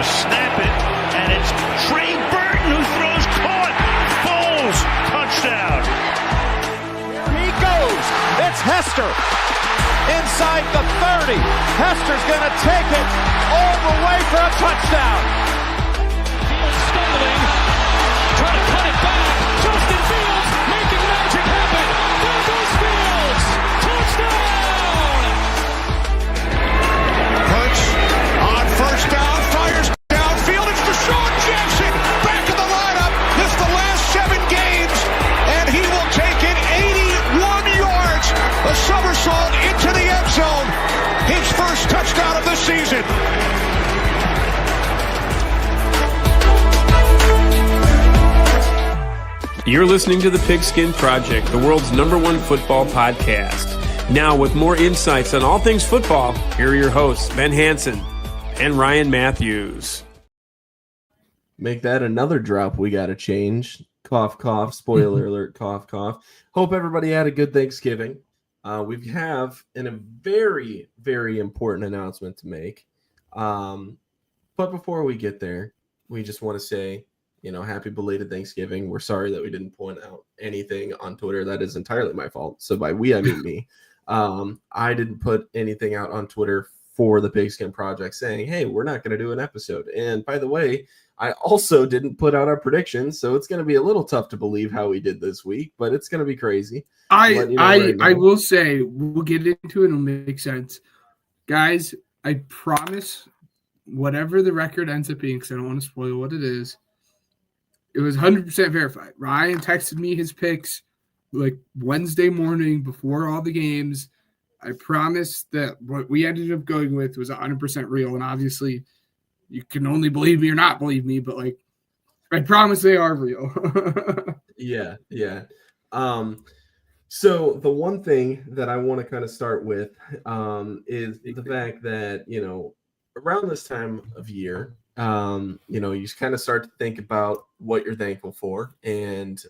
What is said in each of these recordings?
to snap it, and it's Trey Burton who throws caught. Foles, touchdown. He goes. It's Hester inside the 30. Hester's going to take it all the way for a touchdown. Fields stumbling, trying to cut it back. Justin Fields making magic happen. There goes Fields. Touchdown. Hurts on first down, fires downfield. It's Deshaun Jackson back in the lineup. Missed the last 7 games, and he will take it 81 yards. A somersault into the end zone. His first touchdown of the season. You're listening to The Pigskin Project, the world's #1 football podcast. Now, with more insights on all things football, here are your hosts, Ben Hansen and Ryan Matthews. Make that another drop we got to change. Cough, cough, spoiler alert, cough, cough. Hope everybody had a good Thanksgiving. We have a very, very important announcement to make. But before we get there, we just want to say, happy belated Thanksgiving. We're sorry that we didn't point out anything on Twitter. That is entirely my fault. So by we, I mean me. I didn't put anything out on Twitter for the Pigskin Project saying, hey, we're not going to do an episode. And by the way, I also didn't put out our predictions, so it's going to be a little tough to believe how we did this week, but it's going to be crazy. I will say, we'll get into it, it'll make sense. Guys, I promise, whatever the record ends up being, because I don't want to spoil what it is, it was 100% verified. Ryan texted me his picks like Wednesday morning before all the games. I promise that what we ended up going with was 100% real, and obviously you can only believe me or not believe me, but I promise they are real. Yeah. So the one thing that I want to kind of start with is the fact that, around this time of year, you kind of start to think about what you're thankful for and,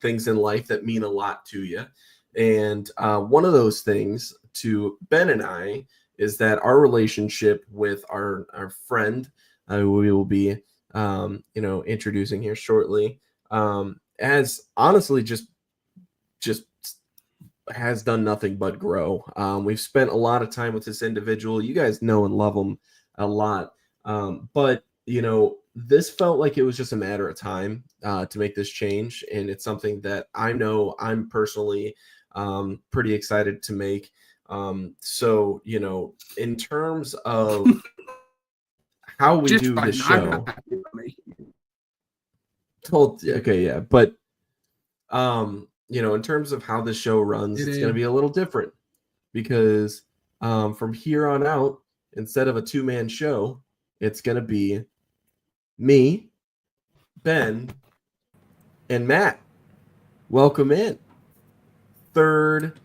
things in life that mean a lot to you. And one of those things to Ben and I is that our relationship with our friend, we will be, introducing here shortly, has honestly just has done nothing but grow. We've spent a lot of time with this individual. You guys know and love him a lot. But this felt like it was just a matter of time to make this change. And it's something that I know I'm personally pretty excited to make. So, in terms of how we do the show, but, in terms of how the show runs, it's going to be a little different because from here on out, instead of a 2-man show, it's going to be me, Ben, and Matt. Welcome in. Third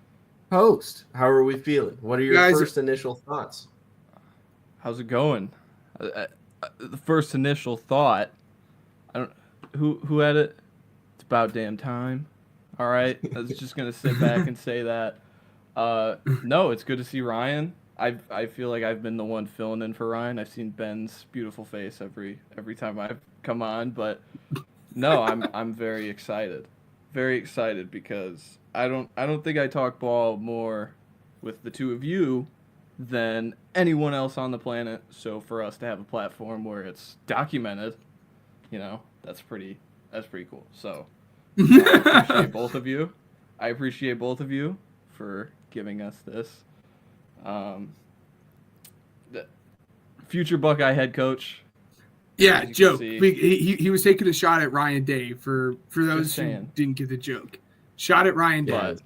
host. How are we feeling? What are your first initial thoughts? How's it going? The first initial thought, who had it? It's about damn time. All right, I was just gonna sit back and say that. No, it's good to see Ryan. I feel like I've been the one filling in for Ryan. I've seen Ben's beautiful face every time I've come on, but no, I'm very excited. Very excited because I don't think I talk ball more with the two of you than anyone else on the planet. So for us to have a platform where it's documented, that's pretty cool. So I appreciate both of you. I appreciate both of you for giving us this. The future Buckeye head coach. Yeah, joke. He was taking a shot at Ryan Day for those who didn't get the joke. Shot at Ryan Day.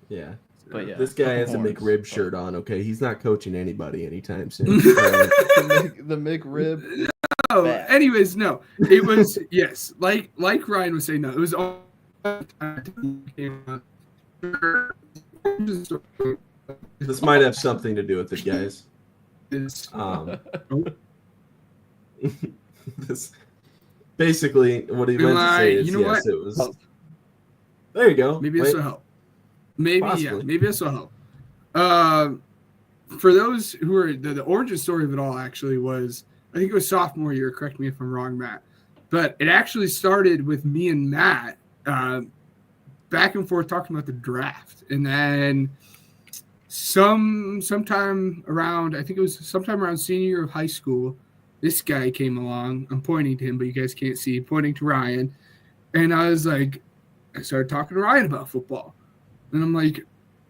Yeah. But yeah, this guy has a McRib shirt on, okay? He's not coaching anybody anytime soon. the McRib. No, anyways, no. It was, yes, like Ryan was saying, no, it was all. This might have something to do with it, guys. This basically what he meant to say is yes, it was. There you go. Maybe this will help. Maybe this will help. For those who are the origin story of it all actually was I think it was sophomore year. Correct me if I'm wrong, Matt. But it actually started with me and Matt back and forth talking about the draft. And then sometime around, I think it was sometime around senior year of high school, this guy came along. I'm pointing to him, but you guys can't see. Pointing to Ryan. And I started talking to Ryan about football. And I'm like,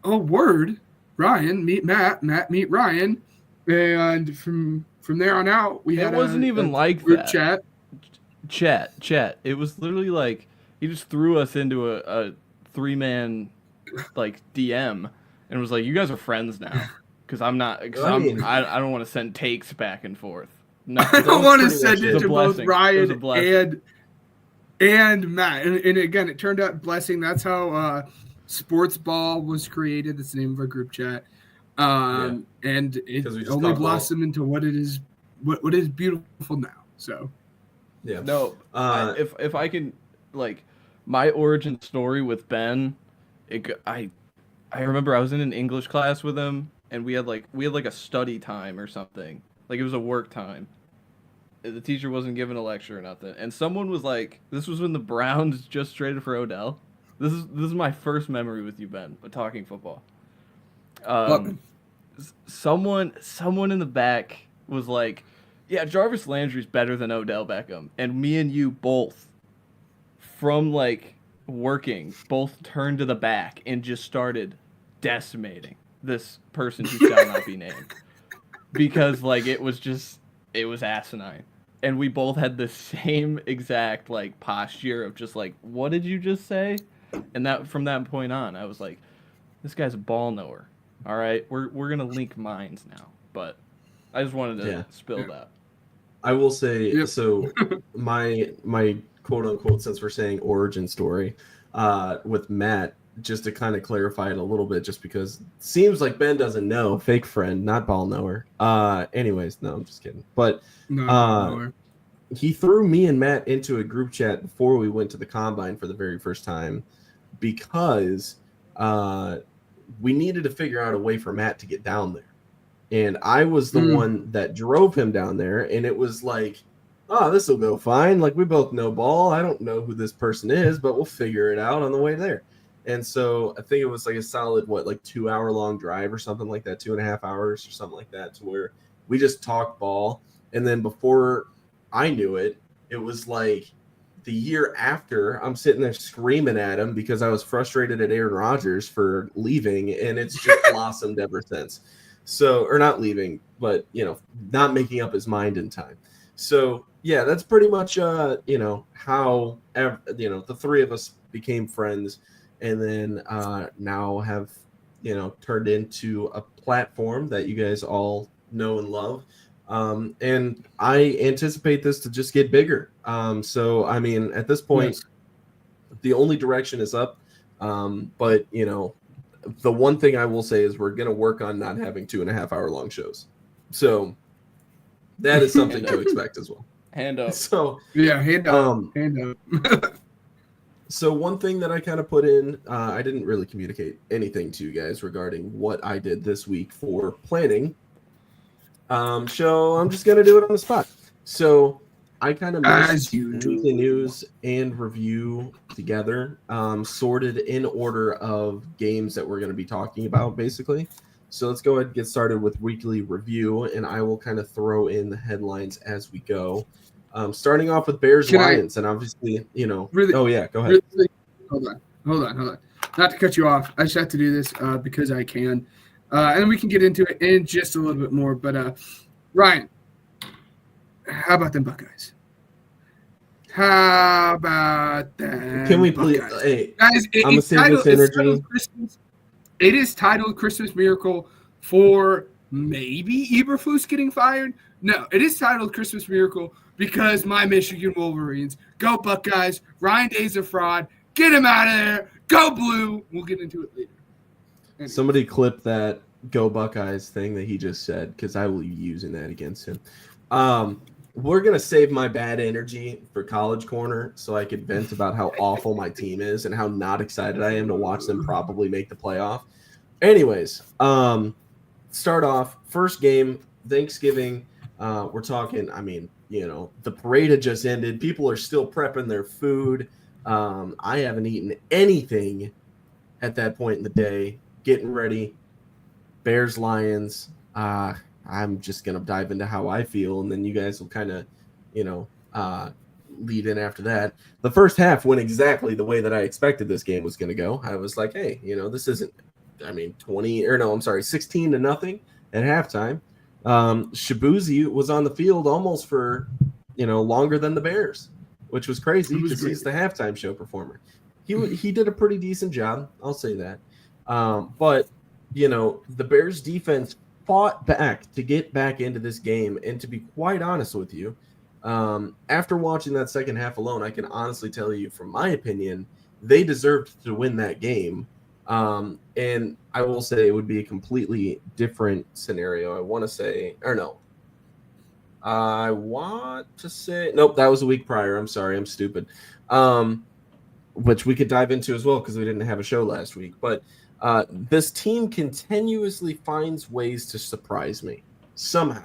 oh, word, Ryan, meet Matt, Matt, meet Ryan. And from there on out, we had wasn't even like group that. Chat. It was literally like he just threw us into a 3-man like DM and was like, "You guys are friends now." Because I'm not. Because I don't want to send takes back and forth. No, I don't want to send it to both Ryan and Matt. And again, it turned out blessing. That's how Sports Ball was created. That's the name of our group chat. And it only blossomed into what it is. What is beautiful now. So. Yeah. No. If I can, like, my origin story with Ben, I remember I was in an English class with him, and we had like a study time or something. Like, it was a work time. The teacher wasn't giving a lecture or nothing, and someone was like, "This was when the Browns just traded for Odell." This is my first memory with you, Ben, of talking football. Someone in the back was like, yeah, Jarvis Landry's better than Odell Beckham. And me and you both, from like working, both turned to the back and just started decimating this person who shall not be named. Because like it was asinine. And we both had the same exact like posture of just like, what did you just say? And that from that point on, I was like, this guy's a ball knower. All right, we're gonna link minds now. But I just wanted to spill that. I will say, so my quote unquote, since we're saying origin story, with Matt, just to kind of clarify it a little bit, just because it seems like Ben doesn't know, fake friend, not ball knower. Anyways, no, I'm just kidding. But he threw me and Matt into a group chat before we went to the combine for the very first time, because we needed to figure out a way for Matt to get down there. And I was the one that drove him down there, and it was like, oh, this will go fine. Like, we both know ball. I don't know who this person is, but we'll figure it out on the way there. And so I think it was like a solid, 2-hour-long drive or something like that, 2.5 hours or something like that, to where we just talked ball. And then before I knew it, it was like the year after, I'm sitting there screaming at him because I was frustrated at Aaron Rodgers for leaving, and it's just blossomed ever since. So, or not leaving, but, not making up his mind in time. So, yeah, that's pretty much, how, the three of us became friends, and then now have, turned into a platform that you guys all know and love. And I anticipate this to just get bigger. So, I mean, at this point, the only direction is up. But, the one thing I will say is we're going to work on not having 2.5-hour long shows. So that is something to expect as well. Hand up. So hand up. So one thing that I kind of put in, I didn't really communicate anything to you guys regarding what I did this week for planning. So I'm just going to do it on the spot. So I kind of mixed weekly news and review together, sorted in order of games that we're going to be talking about, basically. So let's go ahead and get started with weekly review, and I will kind of throw in the headlines as we go. Starting off with Bears-Lions, and obviously, Really, oh, yeah, go ahead. Really, hold on. Not to cut you off. I just have to do this because I can. And we can get into it in just a little bit more. But, Ryan, how about them Buckeyes? How about them? Can we Buckeyes? please? Hey, guys, I'm gonna save this energy. It is titled Christmas Miracle for maybe Eberflus getting fired. No, it is titled Christmas Miracle because my Michigan Wolverines. Go Buckeyes. Ryan Day's a fraud. Get him out of there. Go Blue. We'll get into it later. Anyway. Somebody clip that Go Buckeyes thing that he just said, because I will be using that against him. We're going to save my bad energy for College Corner so I could vent about how awful my team is and how not excited I am to watch them probably make the playoff. Anyways, start off, first game, Thanksgiving. We're talking, I mean, the parade had just ended. People are still prepping their food. I haven't eaten anything at that point in the day, getting ready. Bears, Lions. I'm just going to dive into how I feel, and then you guys will kind of, lead in after that. The first half went exactly the way that I expected this game was going to go. I was like, hey, this isn't, 16-0 at halftime. Shabuzi was on the field almost for, longer than the Bears, which was crazy because he's the halftime show performer. He did a pretty decent job. I'll say that. But, the Bears defense fought back to get back into this game. And to be quite honest with you, after watching that second half alone, I can honestly tell you, from my opinion, they deserved to win that game. And I will say it would be a completely different scenario. I want to say, nope, that was a week prior. I'm sorry, I'm stupid. Which we could dive into as well because we didn't have a show last week. But this team continuously finds ways to surprise me somehow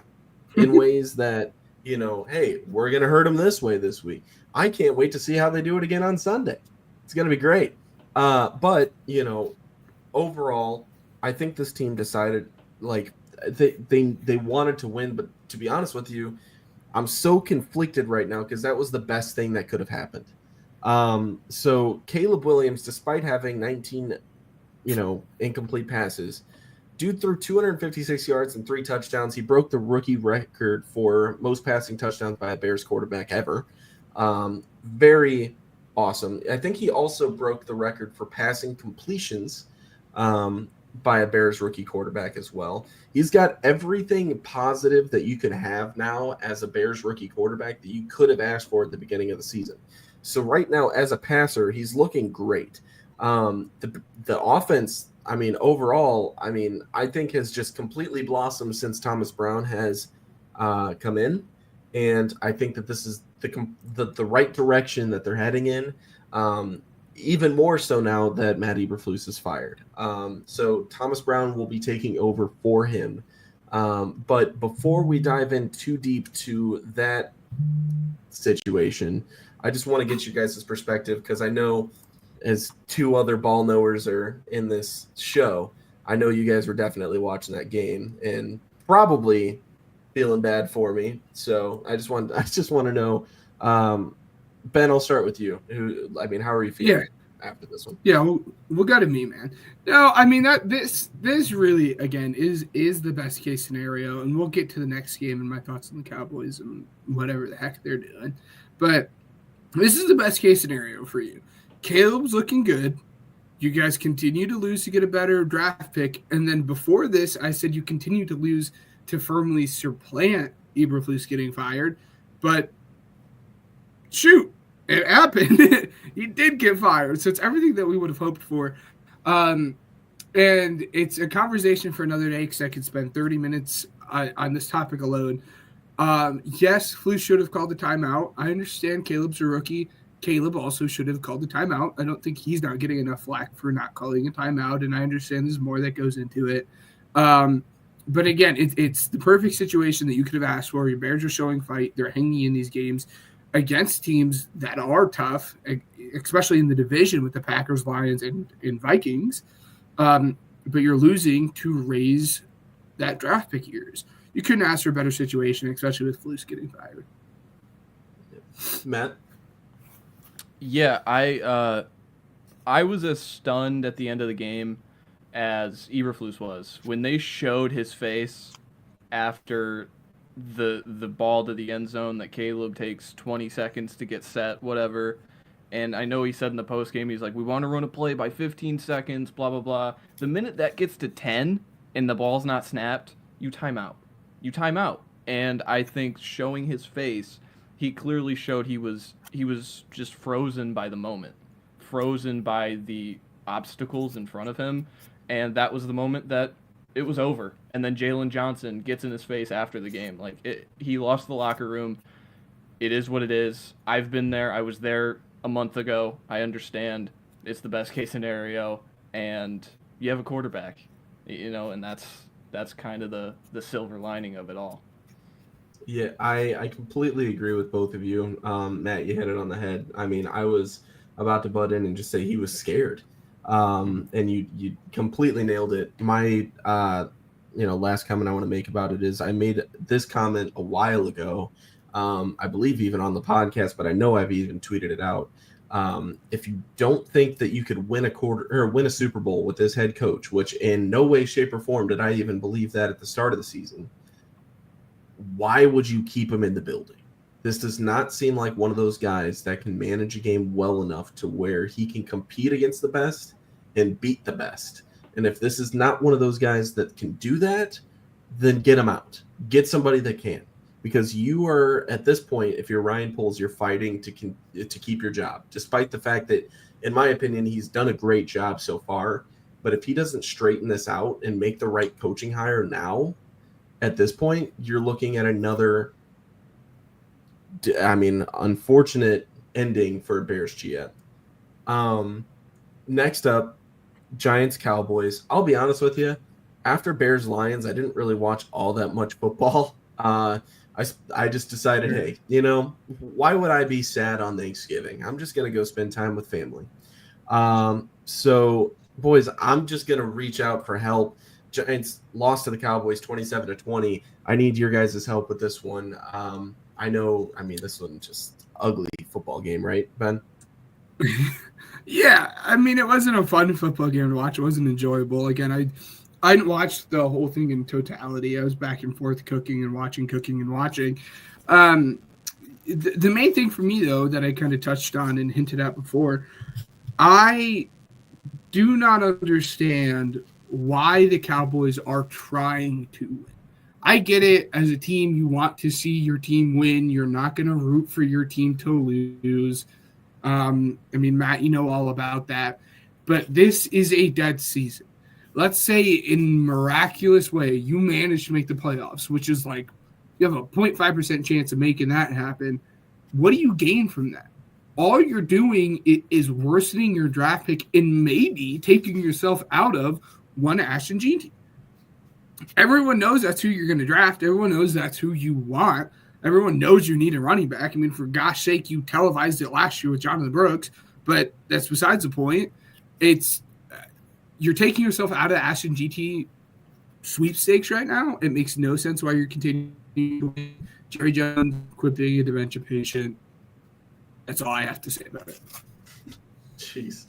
in ways that, hey, we're going to hurt them this way this week. I can't wait to see how they do it again on Sunday. It's going to be great. But, overall, I think this team decided they wanted to win. But to be honest with you, I'm so conflicted right now because that was the best thing that could have happened. So Caleb Williams, despite having 19, incomplete passes, dude threw 256 yards and 3 touchdowns. He broke the rookie record for most passing touchdowns by a Bears quarterback ever. Very awesome. I think he also broke the record for passing completions by a Bears rookie quarterback as well. He's got everything positive that you could have now as a Bears rookie quarterback that you could have asked for at the beginning of the season. So right now, as a passer, he's looking great. The offense, overall, I think has just completely blossomed since Thomas Brown has come in. And I think that this is the right direction that they're heading in. Even more so now that Matt Eberflus is fired. So Thomas Brown will be taking over for him. But before we dive in too deep to that situation, I just want to get you guys' perspective because I know as 2 other ball knowers are in this show, I know you guys were definitely watching that game and probably feeling bad for me. So I just want to know, Ben, I'll start with you. How are you feeling after this one? Yeah, we'll go to me, man. No, this really, again, is the best case scenario, and we'll get to the next game and my thoughts on the Cowboys and whatever the heck they're doing. But this is the best case scenario for you. Caleb's looking good. You guys continue to lose to get a better draft pick. And then before this, I said you continue to lose to firmly supplant Eberflus getting fired. But shoot, it happened. He did get fired. So it's everything that we would have hoped for. And it's a conversation for another day because I could spend 30 minutes on this topic alone. Yes, Flus should have called the timeout. I understand Caleb's a rookie. Caleb also should have called the timeout. I don't think he's not getting enough flack for not calling a timeout, and I understand there's more that goes into it. But again, it's the perfect situation that you could have asked for. Your Bears are showing fight. They're hanging in these games against teams that are tough, especially in the division with the Packers, Lions, and Vikings. But you're losing to raise that draft pick years. You couldn't ask for a better situation, especially with Flus getting fired. Matt? Yeah, I was as stunned at the end of the game as Eberflus was when they showed his face after the ball to the end zone that Caleb takes 20 seconds to get set, whatever. And I know he said in the post game, he's like, we want to run a play by 15 seconds, blah, blah, blah. The minute that gets to 10 and the ball's not snapped, you time out. And I think showing his face, he clearly showed he was just frozen by the moment, frozen by the obstacles in front of him. And that was the moment that it was over. And then Jalen Johnson gets in his face after the game. He lost the locker room. It is what it is. I've been there. I was there a month ago. I understand. It's the best case scenario. And you have a quarterback, and that's kind of the silver lining of it all. Yeah, I completely agree with both of you. Matt, you hit it on the head. I mean, I was about to butt in and just say he was scared. And you completely nailed it. My last comment I want to make about it is I made this comment a while ago. I believe even on the podcast, but I know I've even tweeted it out. If you don't think that you could win a Super Bowl with this head coach, which in no way, shape, or form did I even believe that at the start of the season, why would you keep him in the building? This does not seem like one of those guys that can manage a game well enough to where he can compete against the best and beat the best. And if this is not one of those guys that can do that, then get him out. Get somebody that can. Because you are, at this point, if you're Ryan Poles, you're fighting to keep your job, despite the fact that, in my opinion, he's done a great job so far. But if he doesn't straighten this out and make the right coaching hire now, at this point, you're looking at another, unfortunate ending for Bears GM. Next up, Giants Cowboys. I'll be honest with you. After Bears Lions, I didn't really watch all that much football. I just decided, hey, why would I be sad on Thanksgiving? I'm just going to go spend time with family. So, boys, I'm just going to reach out for help. Giants lost to the Cowboys 27-20. I need your guys' help with this one. This wasn't just ugly football game, right, Ben? Yeah, it wasn't a fun football game to watch. It wasn't enjoyable. Again, I didn't watch the whole thing in totality. I was back and forth cooking and watching. The main thing for me, though, that I kind of touched on and hinted at before, I do not understand why the Cowboys are trying to win. I get it. As a team, you want to see your team win. You're not going to root for your team to lose. Matt, you know all about that. But this is a dead season. Let's say in miraculous way you manage to make the playoffs, which is like you have a 0.5% chance of making that happen. What do you gain from that? All you're doing is worsening your draft pick and maybe taking yourself out of one Ashton Jean team. Everyone knows that's who you're going to draft. Everyone knows that's who you want. Everyone knows you need a running back. For gosh sake, you televised it last year with Jonathan Brooks, but that's besides the point. You're taking yourself out of the Ashton GT sweepstakes right now. It makes no sense why you're continuing to win. Jerry Jones, quit being a dementia patient. That's all I have to say about it. Jeez.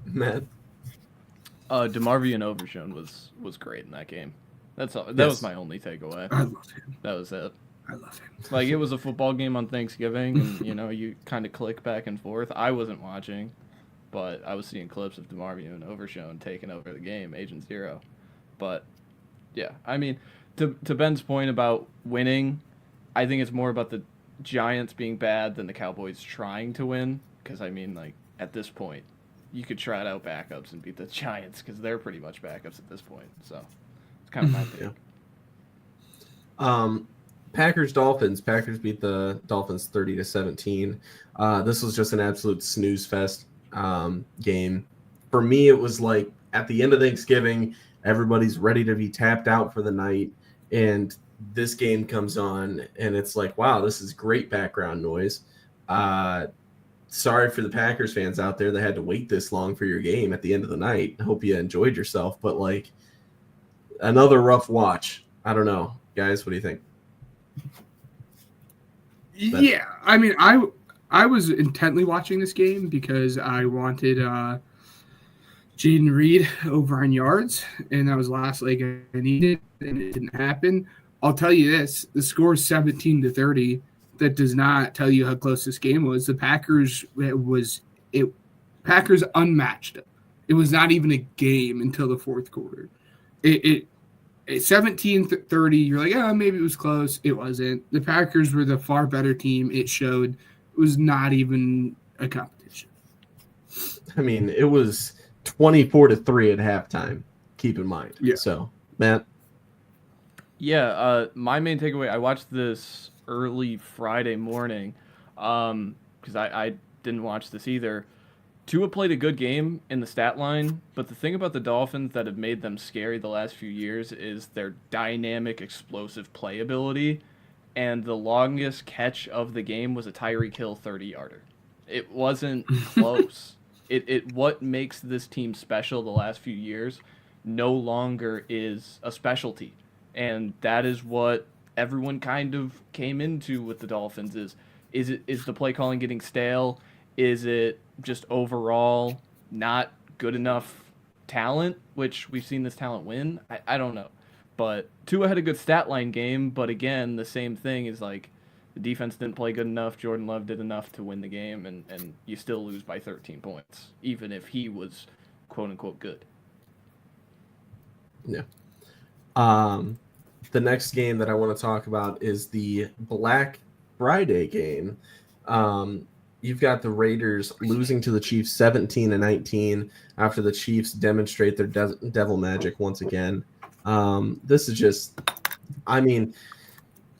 Matt? DeMarvion Overshown was great in that game. That's all. That was my only takeaway. I love him. That was it. I love him. Like, it was a football game on Thanksgiving, and, you kind of click back and forth. I wasn't watching, but I was seeing clips of DeMarvion Overshown taking over the game, Agent Zero. But, yeah, to Ben's point about winning, I think it's more about the Giants being bad than the Cowboys trying to win. Because, at this point, you could trot out backups and beat the Giants because they're pretty much backups at this point. So, it's kind of my thing. Yeah. Packers-Dolphins. Packers beat the Dolphins 30-17. This was just an absolute snooze fest game. For me, it was like at the end of Thanksgiving, everybody's ready to be tapped out for the night, and this game comes on, and it's like, wow, this is great background noise. Sorry for the Packers fans out there that had to wait this long for your game at the end of the night. I hope you enjoyed yourself, but like another rough watch. I don't know. Guys, what do you think? Yeah, I was intently watching this game because I wanted Jaden Reed over on yards, and that was the last leg I needed, and it didn't happen. I'll tell you this: the score is 17-30. That does not tell you how close this game was. The Packers Packers unmatched it. It was not even a game until the fourth quarter. It 17-30, you're like, maybe it was close. It wasn't. The Packers were the far better team. It showed. It was not even a competition. It was 24-3 at halftime. Keep in mind. Yeah. So, Matt? Yeah, my main takeaway, I watched this early Friday morning because I didn't watch this either. Tua played a good game in the stat line, but the thing about the Dolphins that have made them scary the last few years is their dynamic, explosive playability. and the longest catch of the game was a Tyreek Hill 30-yarder. It wasn't close. What makes this team special the last few years no longer is a specialty. And that is what everyone kind of came into with the Dolphins is the play calling getting stale? Is it just overall not good enough talent, which we've seen this talent win? I don't know. But Tua had a good stat line game, but again, the same thing is like the defense didn't play good enough. Jordan Love did enough to win the game, and you still lose by 13 points, even if he was quote-unquote good. Yeah. The next game that I want to talk about is the Black Friday game. You've got the Raiders losing to the Chiefs 17-19 after the Chiefs demonstrate their devil magic once again. This is just, I mean,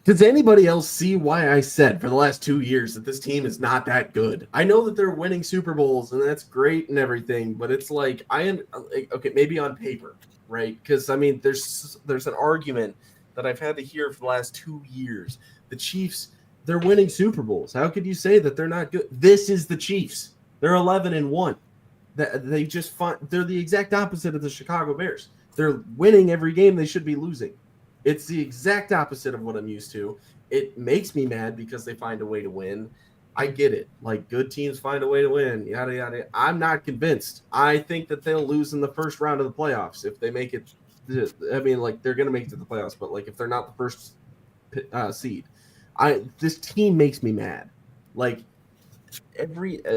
does anybody else see why I said for the last 2 years that this team is not that good? I know that they're winning Super Bowls and that's great and everything, but it's like, okay, maybe on paper, right? Because, I mean, there's an argument that I've had to hear for the last 2 years. The Chiefs, they're winning Super Bowls. How could you say that they're not good? This is the Chiefs. They're 11-1. They're the exact opposite of the Chicago Bears. They're winning every game they should be losing. It's the exact opposite of what I'm used to. It makes me mad because they find a way to win. I get it. Like, good teams find a way to win, yada, yada. I'm not convinced. I think that they'll lose in the first round of the playoffs if they make it. I mean, like, they're going to make it to the playoffs, but, like, if they're not the first seed. This team makes me mad. Like,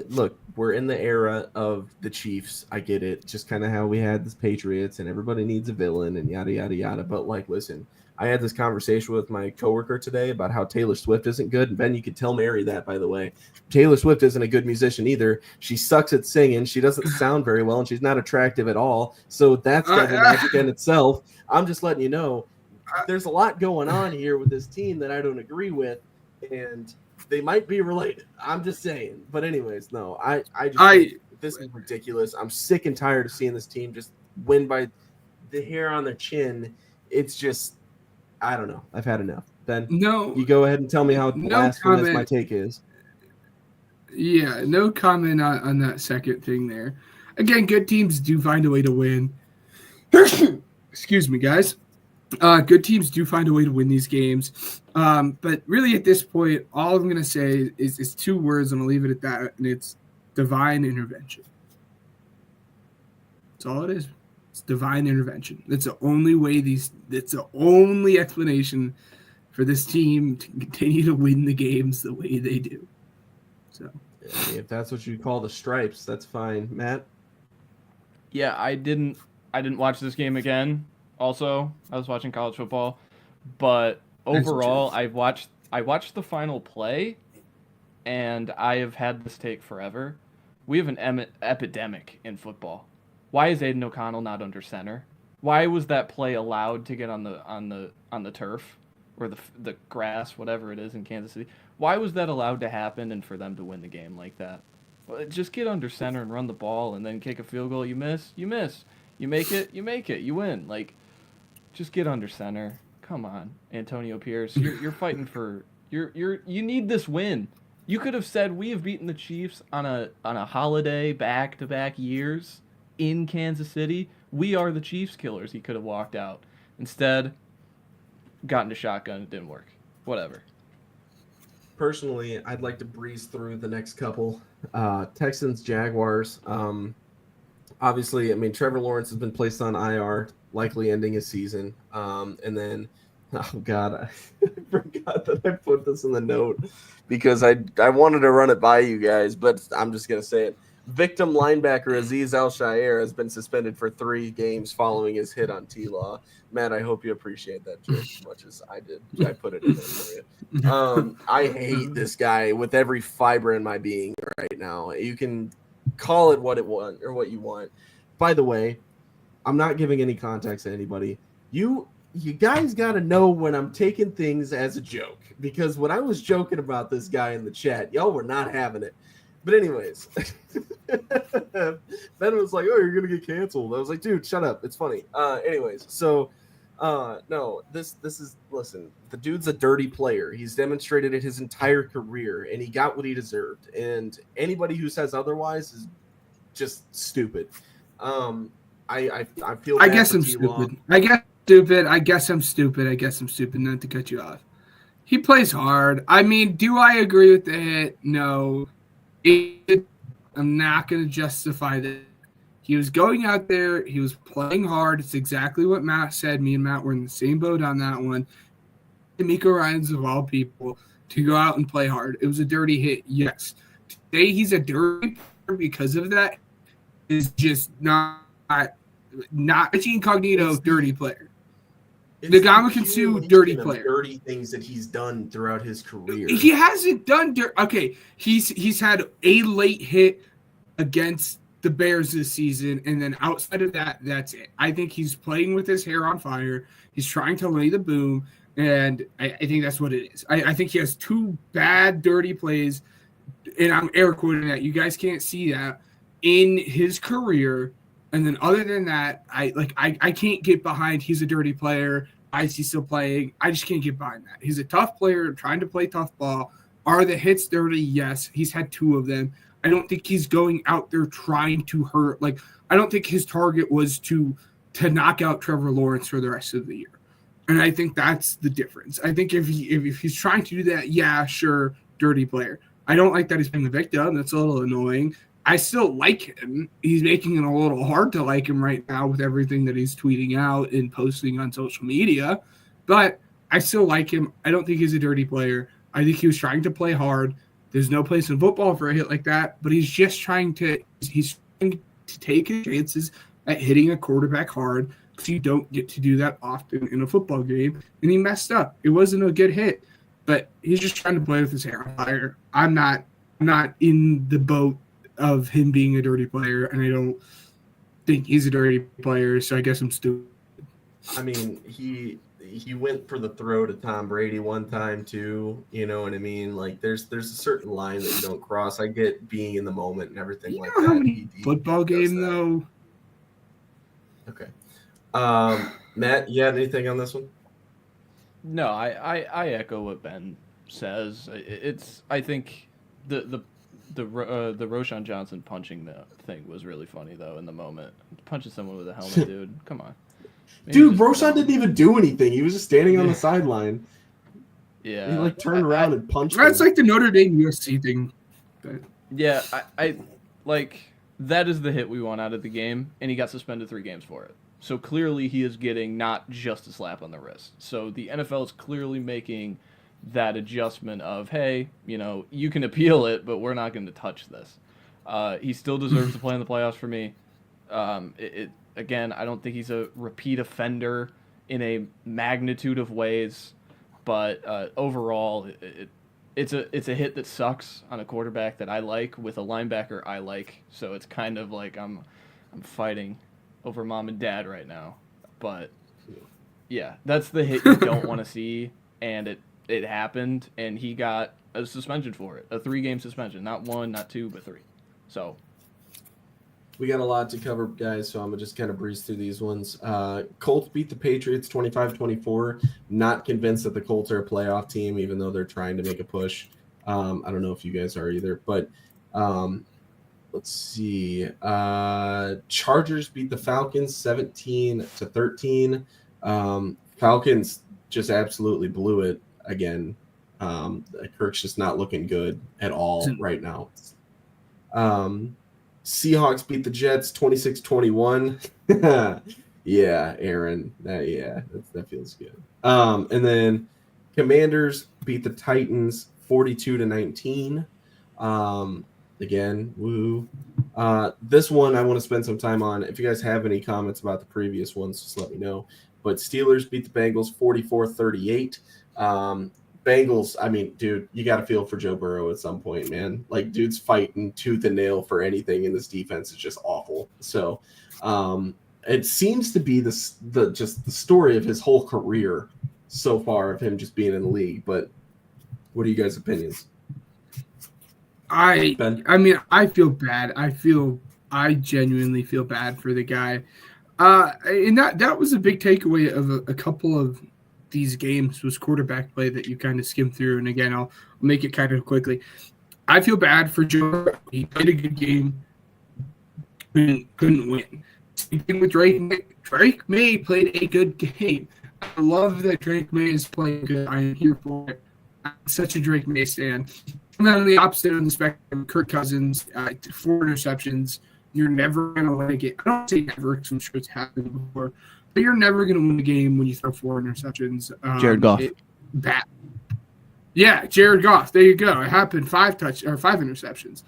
look, we're in the era of the Chiefs. I get it. Just kind of how we had the Patriots and everybody needs a villain and yada, yada, yada. But, like, listen, I had this conversation with my coworker today about how Taylor Swift isn't good. And Ben, you could tell Mary that, by the way. Taylor Swift isn't a good musician either. She sucks at singing. She doesn't sound very well, and she's not attractive at all. So that's devil magic in itself. I'm just letting you know there's a lot going on here with this team that I don't agree with, and they might be related. I'm just saying. But anyways, no, I think this is ridiculous. I'm sick and tired of seeing this team just win by the hair on their chin. It's just, I don't know. I've had enough. Ben, you go ahead and tell me how blasphemous my take is. Yeah, no comment on that second thing there. Again, good teams do find a way to win. Excuse me, guys. Good teams do find a way to win these games. But really at this point, all I'm going to say is 2 words, and I'll leave it at that, and it's divine intervention. That's all it is. It's divine intervention. That's the only way that's the only explanation for this team to continue to win the games the way they do. So, if that's what you call the stripes, that's fine. Matt? Yeah, I didn't watch this game again. Also, I was watching college football, but overall, I watched the final play, and I have had this take forever. We have an epidemic in football. Why is Aiden O'Connell not under center? Why was that play allowed to get on the turf or the grass, whatever it is in Kansas City? Why was that allowed to happen and for them to win the game like that? Well, just get under center and run the ball, and then kick a field goal. You miss. You make it. You win. Like, just get under center. Come on, Antonio Pierce. You're fighting for you need this win. You could have said we have beaten the Chiefs on a holiday back-to-back years in Kansas City. We are the Chiefs killers. He could have walked out. Instead, got into shotgun. It didn't work. Whatever. Personally, I'd like to breeze through the next couple. Texans, Jaguars. Obviously, I mean, Trevor Lawrence has been placed on IR, likely ending his season. And then, oh God, I forgot that I put this in the note because I wanted to run it by you guys, but I'm just going to say it. Victim linebacker Azeez Al-Shaair has been suspended for 3 games following his hit on T-Law. Matt, I hope you appreciate that just as much as I did. I put it in there for you. I hate this guy with every fiber in my being right now. You can call it what you want. By the way, I'm not giving any context to anybody. You guys got to know when I'm taking things as a joke, because when I was joking about this guy in the chat, y'all were not having it. But anyways, Ben was like, "Oh, you're gonna get canceled." I was like, "Dude, shut up. It's funny." Anyways, so No, this is, listen, the dude's a dirty player. He's demonstrated it his entire career, and he got what he deserved. And anybody who says otherwise is just stupid. I feel I bad guess for I'm T-Law. stupid. I guess I'm stupid not to cut you off. He plays hard. I mean, do I agree with the hit? No. I'm not going to justify that. He was going out there. He was playing hard. It's exactly what Matt said. Me and Matt were in the same boat on that one. D'Amico Ryans, of all people, to go out and play hard. It was a dirty hit, yes. Today he's a dirty player because of that is just not incognito dirty player. Ndamukong Suh, dirty player. Dirty things that he's done throughout his career. He hasn't done okay. He's had a late hit against the Bears this season, and then outside of that, that's it. I think he's playing with his hair on fire. He's trying to lay the boom, and I think that's what it is. I think he has 2 bad, dirty plays, and I'm air quoting that. You guys can't see that in his career. And then other than that, I can't get behind he's a dirty player. Why is he still playing? I just can't get behind that. He's a tough player trying to play tough ball. Are the hits dirty? Yes. He's had 2 of them. I don't think he's going out there trying to hurt. I don't think his target was to knock out Trevor Lawrence for the rest of the year. And I think that's the difference. I think if he's trying to do that, yeah, sure, dirty player. I don't like that he's playing the victim. That's a little annoying. I still like him. He's making it a little hard to like him right now with everything that he's tweeting out and posting on social media. But I still like him. I don't think he's a dirty player. I think he was trying to play hard. There's no place in football for a hit like that, but he's trying to take his chances at hitting a quarterback hard because you don't get to do that often in a football game, and he messed up. It wasn't a good hit, but he's just trying to play with his hair on fire. I'm not in the boat of him being a dirty player, and I don't think he's a dirty player, so I guess I'm stupid. I mean, he went for the throw to Tom Brady one time too. You know what I mean? There's a certain line that you don't cross. I get being in the moment and everything like that. How many football game though? Okay. Matt, you had anything on this one? No, I echo what Ben says. I think the Roschon Johnson punching the thing was really funny though in the moment. Punching someone with a helmet, dude. Come on. Maybe dude, Roschon didn't even do anything. He was just standing on the sideline. Yeah. He turned around and punched That's him. like the Notre Dame USC thing. But. Yeah, I that is the hit we want out of the game, and he got suspended 3 games for it. So clearly he is getting not just a slap on the wrist. So the NFL is clearly making that adjustment of, hey, you can appeal it, but we're not going to touch this. He still deserves to play in the playoffs for me. Again, I don't think he's a repeat offender in a magnitude of ways, but overall, it's a hit that sucks on a quarterback that I like with a linebacker I like. So it's kind of like I'm fighting over mom and dad right now. But yeah, that's the hit you don't want to see, and it happened, and he got a suspension for it, a 3-game suspension, not 1, not 2, but 3. So. We got a lot to cover, guys, so I'm going to just kind of breeze through these ones. Colts beat the Patriots 25-24. Not convinced that the Colts are a playoff team, even though they're trying to make a push. I don't know if you guys are either. But let's see. Chargers beat the Falcons 17-13. Falcons just absolutely blew it again. Kirk's just not looking good at all right now. Seahawks beat the Jets 26-21. Yeah, Aaron. That feels good. And then Commanders beat the Titans 42-19. Again, woo. This one I want to spend some time on. If you guys have any comments about the previous ones, just let me know. But Steelers beat the Bengals 44-38. Bengals, I mean, dude, you got to feel for Joe Burrow at some point, man. Dude's fighting tooth and nail for anything, and this defense is just awful. So, it seems to be the story of his whole career so far of him just being in the league. But what are you guys' opinions? I mean, I feel bad. I genuinely feel bad for the guy. And that was a big takeaway of a couple of these games was quarterback play that you kind of skim through. And again, I'll make it kind of quickly. I feel bad for Joe. He played a good game, couldn't win. Same thing with Drake. Drake May played a good game. I love that Drake May is playing good. I am here for it. I'm such a Drake May stan. And then on the opposite end of the spectrum, Kirk Cousins, 4 interceptions. You're never going to win a game. I don't say never because I'm sure it's happened before, but you're never going to win a game when you throw 4 interceptions. Jared Goff. Yeah, Jared Goff. There you go. It happened 5 interceptions.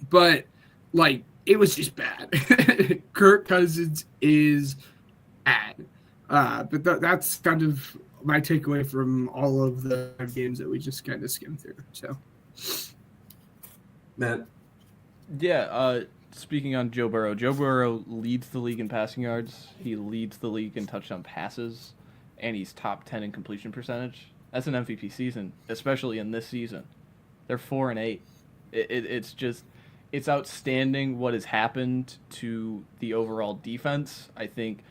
But like it was just bad. Kirk Cousins is bad. But that's kind of my takeaway from all of the games that we just kind of skimmed through. So, Matt. Yeah, speaking on Joe Burrow leads the league in passing yards. He leads the league in touchdown passes, and he's top 10 in completion percentage. That's an MVP season, especially in this season. They're 4-8. It's outstanding what has happened to the overall defense. I think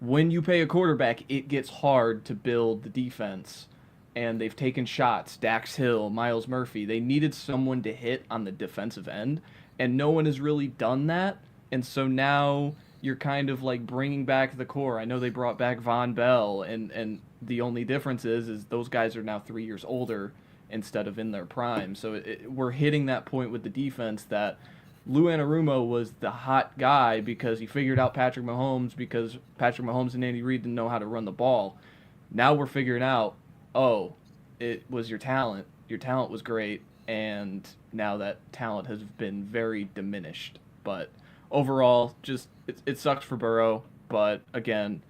when you pay a quarterback, it gets hard to build the defense. And they've taken shots. Dax Hill, Miles Murphy. They needed someone to hit on the defensive end, and no one has really done that. And so now you're kind of like bringing back the core. I know they brought back Von Bell, and the only difference is those guys are now 3 years older instead of in their prime. So we're hitting that point with the defense that Lou Anarumo was the hot guy because he figured out Patrick Mahomes because Patrick Mahomes and Andy Reid didn't know how to run the ball. Now we're figuring out, oh, it was your talent. Your talent was great, and now that talent has been very diminished. But overall, just it sucks for Burrow. But again,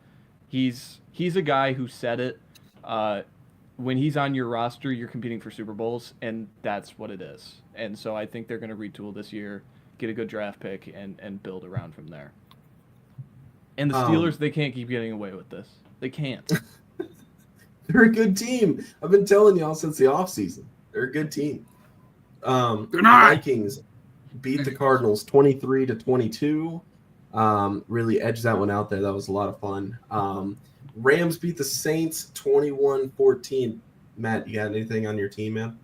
he's a guy who said it. When he's on your roster, you're competing for Super Bowls, and that's what it is. And so I think they're going to retool this year, get a good draft pick, and build around from there. And the Steelers, they can't keep getting away with this. They can't. They're a good team. I've been telling y'all since the offseason. They're a good team. They're not. The Vikings beat the Cardinals 23-22. Really edged that one out there. That was a lot of fun. Rams beat the Saints 21-14. Matt, you got anything on your team, man?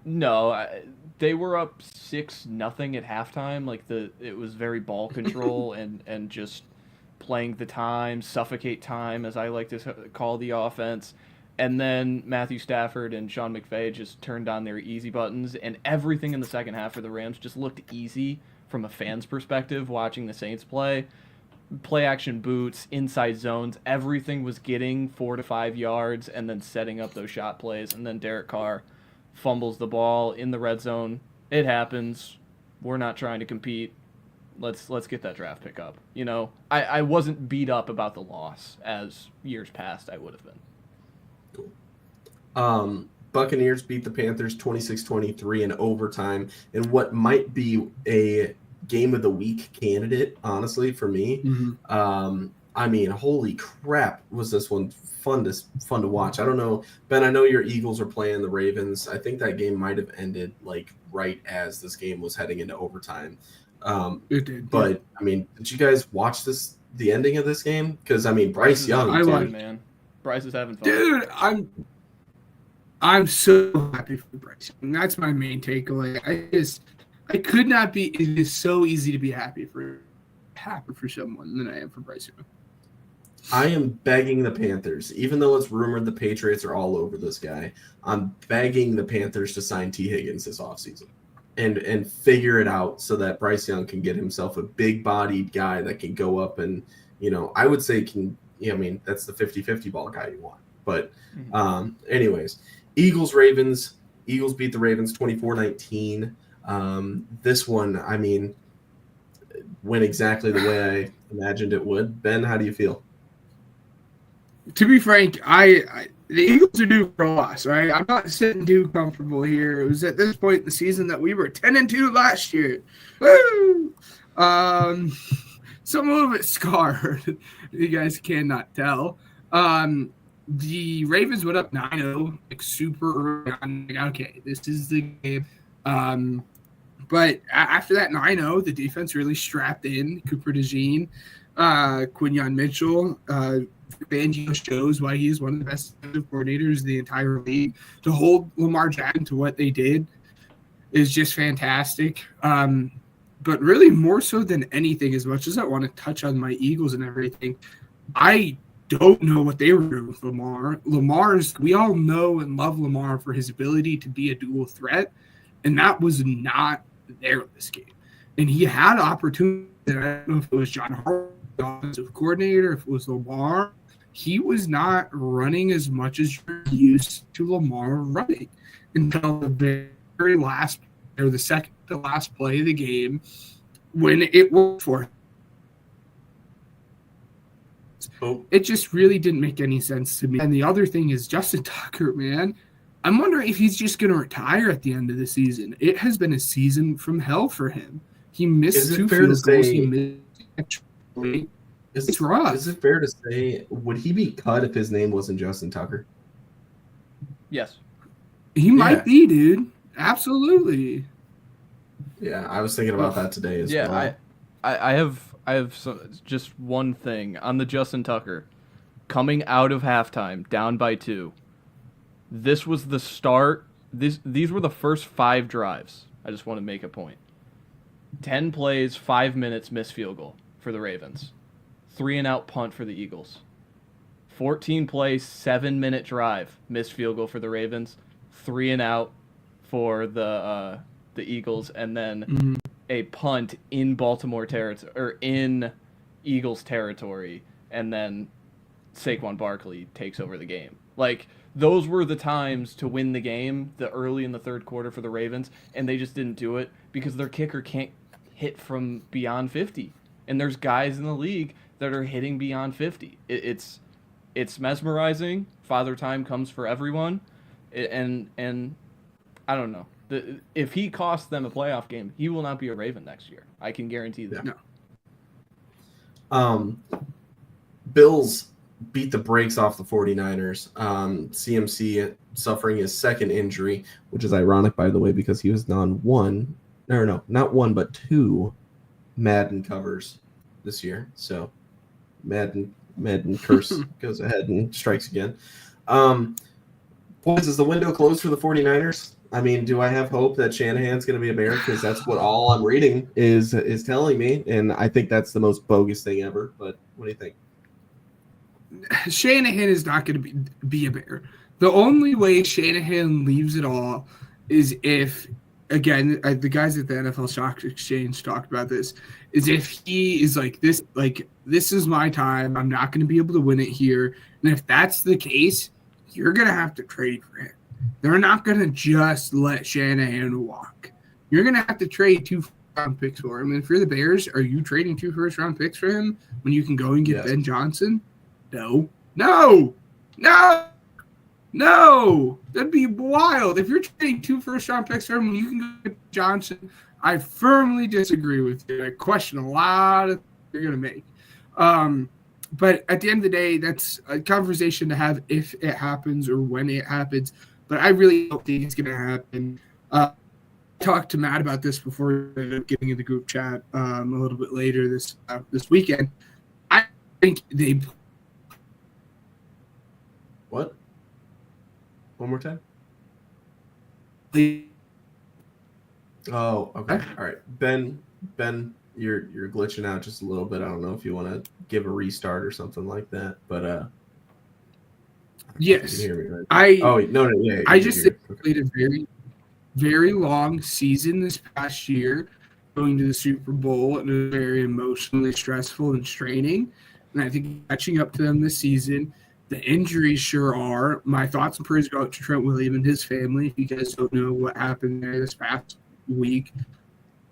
No, they were up 6-0 at halftime. Like it was very ball control and just playing the time, suffocate time, as I like to call the offense. And then Matthew Stafford and Sean McVay just turned on their easy buttons, and everything in the second half for the Rams just looked easy from a fan's perspective watching the Saints play. Play action boots, inside zones, everything was getting 4 to 5 yards and then setting up those shot plays. And then Derek Carr fumbles the ball in the red zone. It happens. We're not trying to compete. Let's get that draft pick up. You know, I wasn't beat up about the loss as years past I would have been. Cool. Buccaneers beat the Panthers 26-23 in overtime in what might be a game of the week candidate, honestly, for me. Mm-hmm. I mean, holy crap, was this one fun to watch. I don't know, Ben, I know your Eagles are playing the Ravens. I think that game might have ended like right as this game was heading into overtime. It did. But I mean, did you guys watch the ending of this game? Because I mean, Bryce Young, man. Bryce is having fun. Dude, I'm so happy for Bryce. And that's my main takeaway. I could not be. It is so easy to be happy for someone than I am for Bryce Young. I am begging the Panthers, even though it's rumored the Patriots are all over this guy. I'm begging the Panthers to sign T. Higgins this offseason and figure it out so that Bryce Young can get himself a big-bodied guy that can go up and, you know, I would say that's the 50-50 ball guy you want. But anyways, Eagles beat the Ravens 24-19. This one, I mean, went exactly the way I imagined it would. Ben, how do you feel? To be frank, the Eagles are due for a loss, right? I'm not sitting too comfortable here. It was at this point in the season that we were 10-2 last year. Woo! So I'm a little bit scarred. You guys cannot tell. The Ravens went up 9-0, like super early on. Like, okay, this is the game. But after that 9-0, the defense really strapped in. Cooper DeJean, Quinyon Mitchell, Fangio shows why he's one of the best defensive coordinators in the entire league. To hold Lamar Jackson to what they did is just fantastic. But really, more so than anything, as much as I want to touch on my Eagles and everything, I don't know what they were doing with Lamar. We all know and love Lamar for his ability to be a dual threat, and that was not there this game. And he had opportunity. I don't know if it was John Harbaugh, the offensive coordinator, if it was Lamar. He was not running as much as you're used to Lamar running until the very last, or the second to last play of the game, when it worked for him. It just really didn't make any sense to me. And the other thing is Justin Tucker, man. I'm wondering if he's just going to retire at the end of the season. It has been a season from hell for him. He missed 2 field goals. It's rough. Is it fair to say, would he be cut if his name wasn't Justin Tucker? Yes. He might be, dude. Absolutely. Yeah, I was thinking about that today as well. Yeah, I have just one thing on the Justin Tucker. Coming out of halftime, down by 2. This was the start. These were the first 5 drives. I just want to make a point. 10 plays, 5 minutes, missed field goal for the Ravens. 3-and-out punt for the Eagles. 14 plays, 7-minute drive, missed field goal for the Ravens. 3-and-out for the Eagles, and then a punt in Baltimore territory, or in Eagles territory, and then Saquon Barkley takes over the game. Like, those were the times to win the game, the early in the third quarter for the Ravens, and they just didn't do it because their kicker can't hit from beyond 50. And there's guys in the league that are hitting beyond 50. It's mesmerizing. Father Time comes for everyone, and I don't know. If he costs them a playoff game, he will not be a Raven next year. I can guarantee that. No. Bills beat the brakes off the 49ers. CMC suffering his second injury, which is ironic, by the way, because he was not one, but 2 Madden covers this year. So Madden curse goes ahead and strikes again. Boys, is the window closed for the 49ers? I mean, do I have hope that Shanahan's going to be a Bear? Because that's what all I'm reading is telling me, and I think that's the most bogus thing ever. But what do you think? Shanahan is not going to be a Bear. The only way Shanahan leaves it all is if, again, the guys at the NFL Stock Exchange talked about this, is if he is like, this is my time. I'm not going to be able to win it here. And if that's the case, you're going to have to trade for him. They're not going to just let Shanahan walk. You're going to have to trade 2 first-round picks for him. And if you're the Bears, are you trading 2 first-round picks for him when you can go and get Ben Johnson? No. That'd be wild. If you're trading 2 first-round picks for him when you can go get Johnson, I firmly disagree with you. I question a lot of things you're going to make. But at the end of the day, that's a conversation to have if it happens or when it happens. But I really don't think it's going to happen. I talked to Matt about this before getting in the group chat a little bit later this weekend. I think they – What? One more time? Oh, okay. All right. Ben, you're glitching out just a little bit. I don't know if you want to give a restart or something like that, but yes. You can hear me, right? I just played a very, very long season this past year, going to the Super Bowl, and it was very emotionally stressful and straining. And I think catching up to them this season, the injuries sure are. My thoughts and prayers go out to Trent Williams and his family. If you guys don't know what happened there this past week,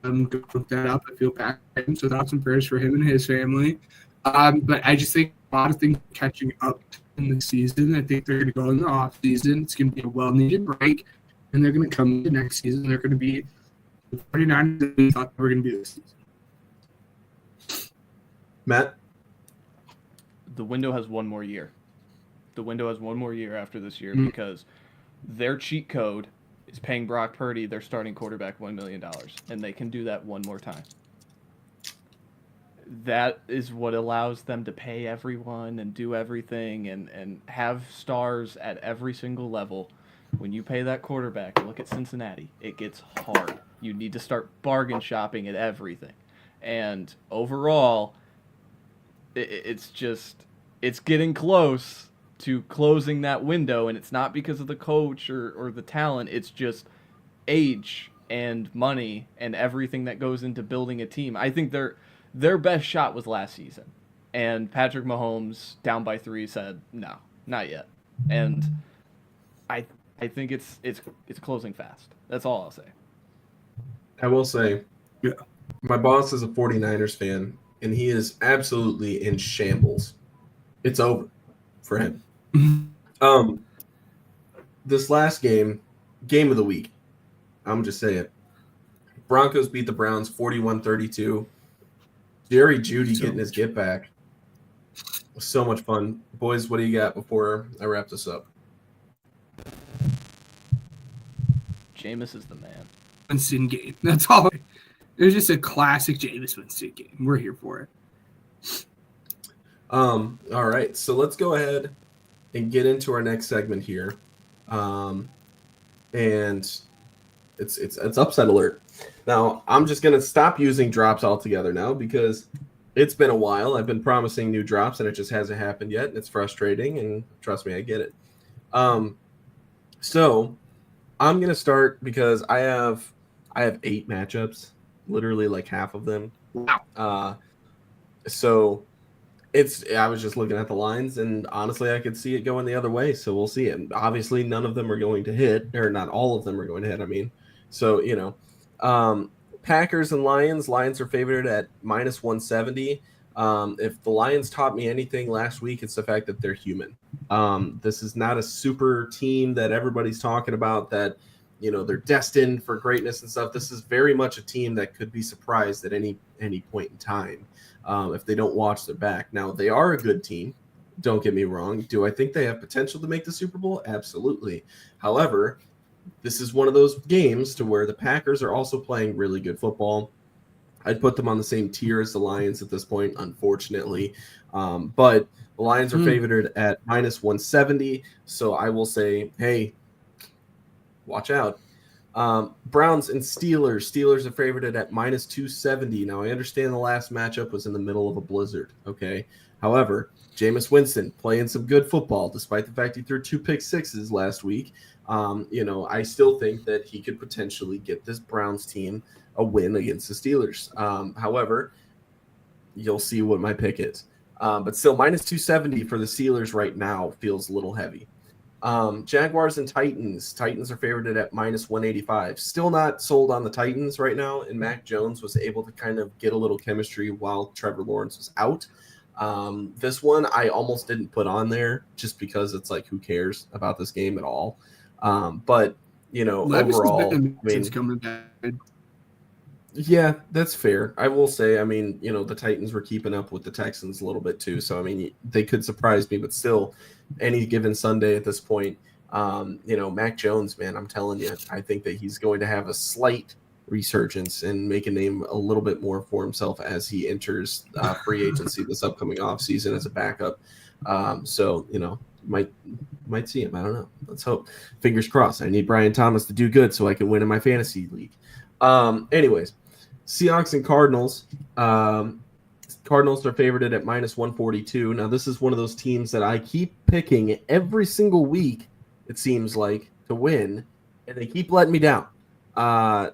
I'm going to look that up. I feel bad for him, so thoughts and prayers for him and his family. But I just think a lot of things catching up in the season. I think they're going to go in the off season. It's going to be a well-needed break, and they're going to come to next season. They're going to be the 49ers that we thought they were going to be this season. Matt? The window has one more year. The window has one more year after this year because their cheat code is paying Brock Purdy, their starting quarterback, $1 million, and they can do that one more time. That is what allows them to pay everyone and do everything and have stars at every single level. When you pay that quarterback, look at Cincinnati. It gets hard. You need to start bargain shopping at everything. And overall, it's getting close to closing that window, and it's not because of the coach or the talent. It's just age and money and everything that goes into building a team. I think their best shot was last season, and Patrick Mahomes, down by 3, said no, not yet. And I think it's closing fast. That's all I'll say. I will say, my boss is a 49ers fan, and he is absolutely in shambles. It's over for him. This last game of the week, I'm just saying it. Broncos beat the Browns 41-32. Jerry Jeudy getting his get back. So much fun. Boys, what do you got before I wrap this up? Jameis is the man. Winston game. That's all. It was just a classic Jameis Winston game. We're here for it. All right, so let's go ahead and get into our next segment here. And it's upset alert. Now, I'm just going to stop using drops altogether now because it's been a while. I've been promising new drops, and it just hasn't happened yet, and it's frustrating, and trust me, I get it. So I'm going to start because I have 8 matchups, literally like half of them. Wow. So I was just looking at the lines, and honestly, I could see it going the other way, so we'll see it. And obviously, none of them are going to hit, or not all of them are going to hit, I mean. So, Packers and Lions. Lions are favored at -170. If the Lions taught me anything last week, it's the fact that they're human. This is not a super team that everybody's talking about that, they're destined for greatness and stuff. This is very much a team that could be surprised at any point in time if they don't watch their back. Now, they are a good team. Don't get me wrong. Do I think they have potential to make the Super Bowl? Absolutely. However, this is one of those games to where the Packers are also playing really good football. I'd put them on the same tier as the Lions at this point, unfortunately. But the Lions are favored at -170. So I will say, hey, watch out. Browns and Steelers. Steelers are favored at -270. Now, I understand the last matchup was in the middle of a blizzard, okay? However, Jameis Winston playing some good football, despite the fact he threw 2 pick sixes last week. I still think that he could potentially get this Browns team a win against the Steelers. However, you'll see what my pick is. But still, -270 for the Steelers right now feels a little heavy. Jaguars and Titans. Titans are favored at -185. Still not sold on the Titans right now, and Mac Jones was able to kind of get a little chemistry while Trevor Lawrence was out. This one I almost didn't put on there just because it's like, who cares about this game at all? But overall, coming back. Yeah, that's fair. I will say, the Titans were keeping up with the Texans a little bit too. So, they could surprise me, but still, any given Sunday at this point, Mac Jones, man, I'm telling you, I think that he's going to have a slight resurgence and make a name a little bit more for himself as he enters free agency this upcoming offseason as a backup. Might see him. I don't know. Let's hope. Fingers crossed. I need Brian Thomas to do good so I can win in my fantasy league. Anyways, Seahawks and Cardinals. Cardinals are favored at -142. Now, this is one of those teams that I keep picking every single week, it seems like, to win, and they keep letting me down.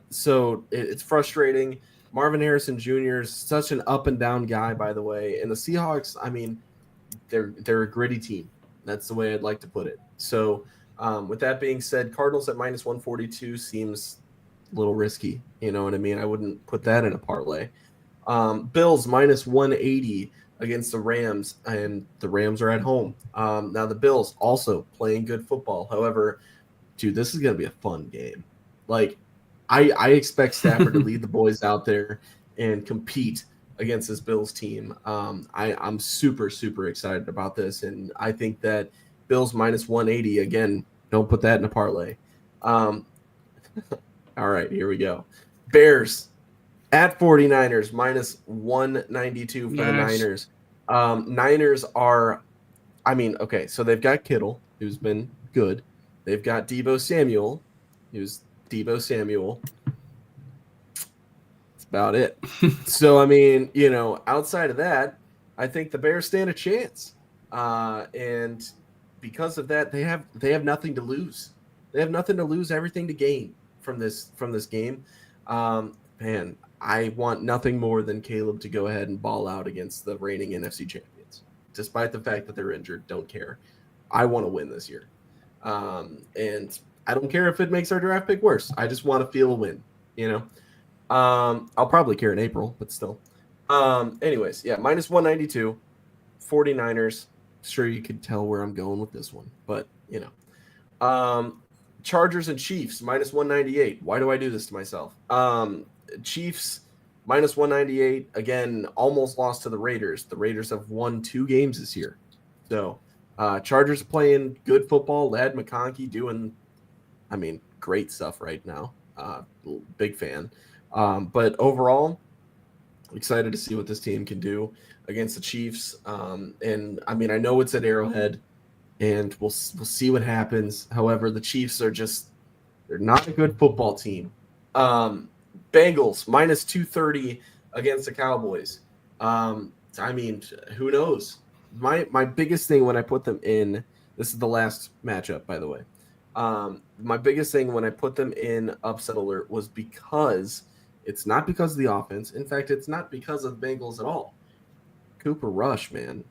So it's frustrating. Marvin Harrison Jr. is such an up and down guy, by the way. And the Seahawks, they're a gritty team. That's the way I'd like to put it. So with that being said, Cardinals at -142 seems a little risky. You know what I mean? I wouldn't put that in a parlay. Bills -180 against the Rams, and the Rams are at home. Now the Bills also playing good football. However, dude, this is going to be a fun game. Like, I expect Stafford to lead the boys out there and compete against this Bills team. I'm super, super excited about this, and I think that Bills -180, again, don't put that in a parlay. All right, here we go. Bears at 49ers, minus 192 for the Niners. Niners are, okay, so they've got Kittle, who's been good. They've got Deebo Samuel, who's Deebo Samuel. That's about it. So, outside of that, I think the Bears stand a chance. And because of that, they have nothing to lose. They have nothing to lose, everything to gain from this game. Man, I want nothing more than Caleb to go ahead and ball out against the reigning NFC champions. Despite the fact that they're injured, don't care. I want to win this year. And I don't care if it makes our draft pick worse. I just want to feel a win, I'll probably care in April, but still. Anyways, yeah, minus 192, 49ers. Sure, you could tell where I'm going with this one, but, Chargers and Chiefs, minus 198. Why do I do this to myself? Chiefs, minus 198. Again, almost lost to the Raiders. The Raiders have won 2 games this year. So, Chargers playing good football. Ladd McConkey doing, great stuff right now. Big fan. But overall, excited to see what this team can do against the Chiefs. And I know it's at Arrowhead, and we'll see what happens. However, the Chiefs are they're not a good football team. Bengals, minus 230 against the Cowboys. Who knows? My biggest thing when I put them in, this is the last matchup, by the way. My biggest thing when I put them in upset alert was because it's not because of the offense. In fact, it's not because of the Bengals at all. Cooper Rush, man,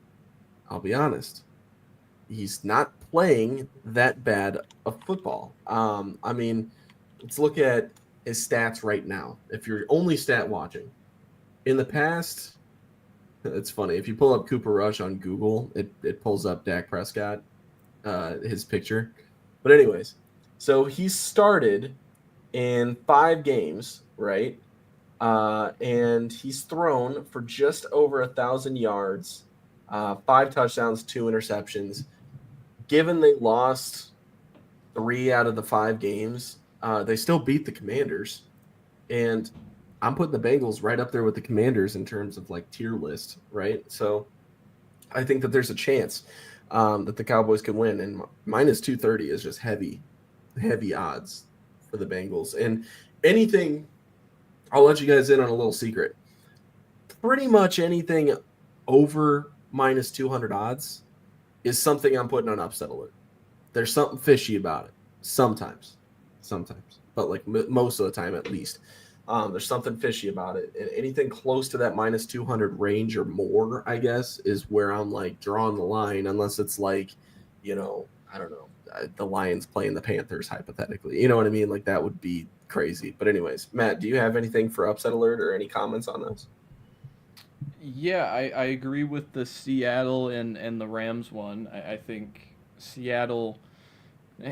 I'll be honest. He's not playing that bad of football. Let's look at his stats right now. If you're only stat watching, in the past, it's funny. If you pull up Cooper Rush on Google, it pulls up Dak Prescott, his picture. But anyways, so he started in 5 games, right? And he's thrown for just over 1,000 yards, 5 touchdowns, 2 interceptions. Given they lost 3 out of the 5 games, they still beat the Commanders. And I'm putting the Bengals right up there with the Commanders in terms of tier list, right? So I think that there's a chance that the Cowboys can win. And minus 230 is just heavy odds for the Bengals. And anything, I'll let you guys in on a little secret. Pretty much anything over minus 200 odds is something I'm putting on upset alert. There's something fishy about it. Sometimes, but most of the time at least. There's something fishy about it. And anything close to that minus 200 range or more, I guess, is where I'm drawing the line, unless it's I don't know, the Lions playing the Panthers hypothetically. You know what I mean? That would be crazy. But anyways, Matt, do you have anything for upset alert or any comments on this? Yeah, I agree with the Seattle and the Rams one. I think Seattle,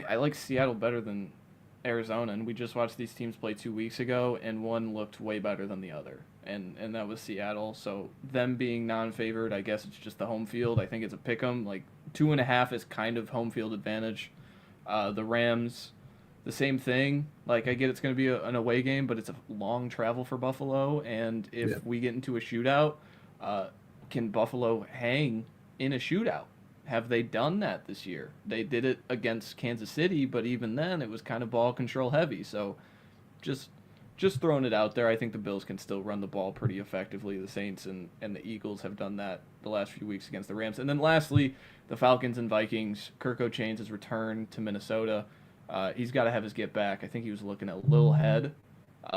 I like Seattle better than Arizona, and we just watched these teams play 2 weeks ago, and one looked way better than the other, and that was Seattle. So them being non-favored, I guess it's just the home field. I think it's a pick 'em. 2.5 is kind of home field advantage. The Rams, the same thing. I get it's going to be an away game, but it's a long travel for Buffalo, and if we get into a shootout, can Buffalo hang in a shootout? Have they done that this year? They did it against Kansas City, but even then it was kind of ball control heavy. So just throwing it out there, I think the Bills can still run the ball pretty effectively. The Saints and the Eagles have done that the last few weeks against the Rams. And then lastly, the Falcons and Vikings. Kirk O'Chains has returned to Minnesota. He's got to have his get back. I think he was looking at a little head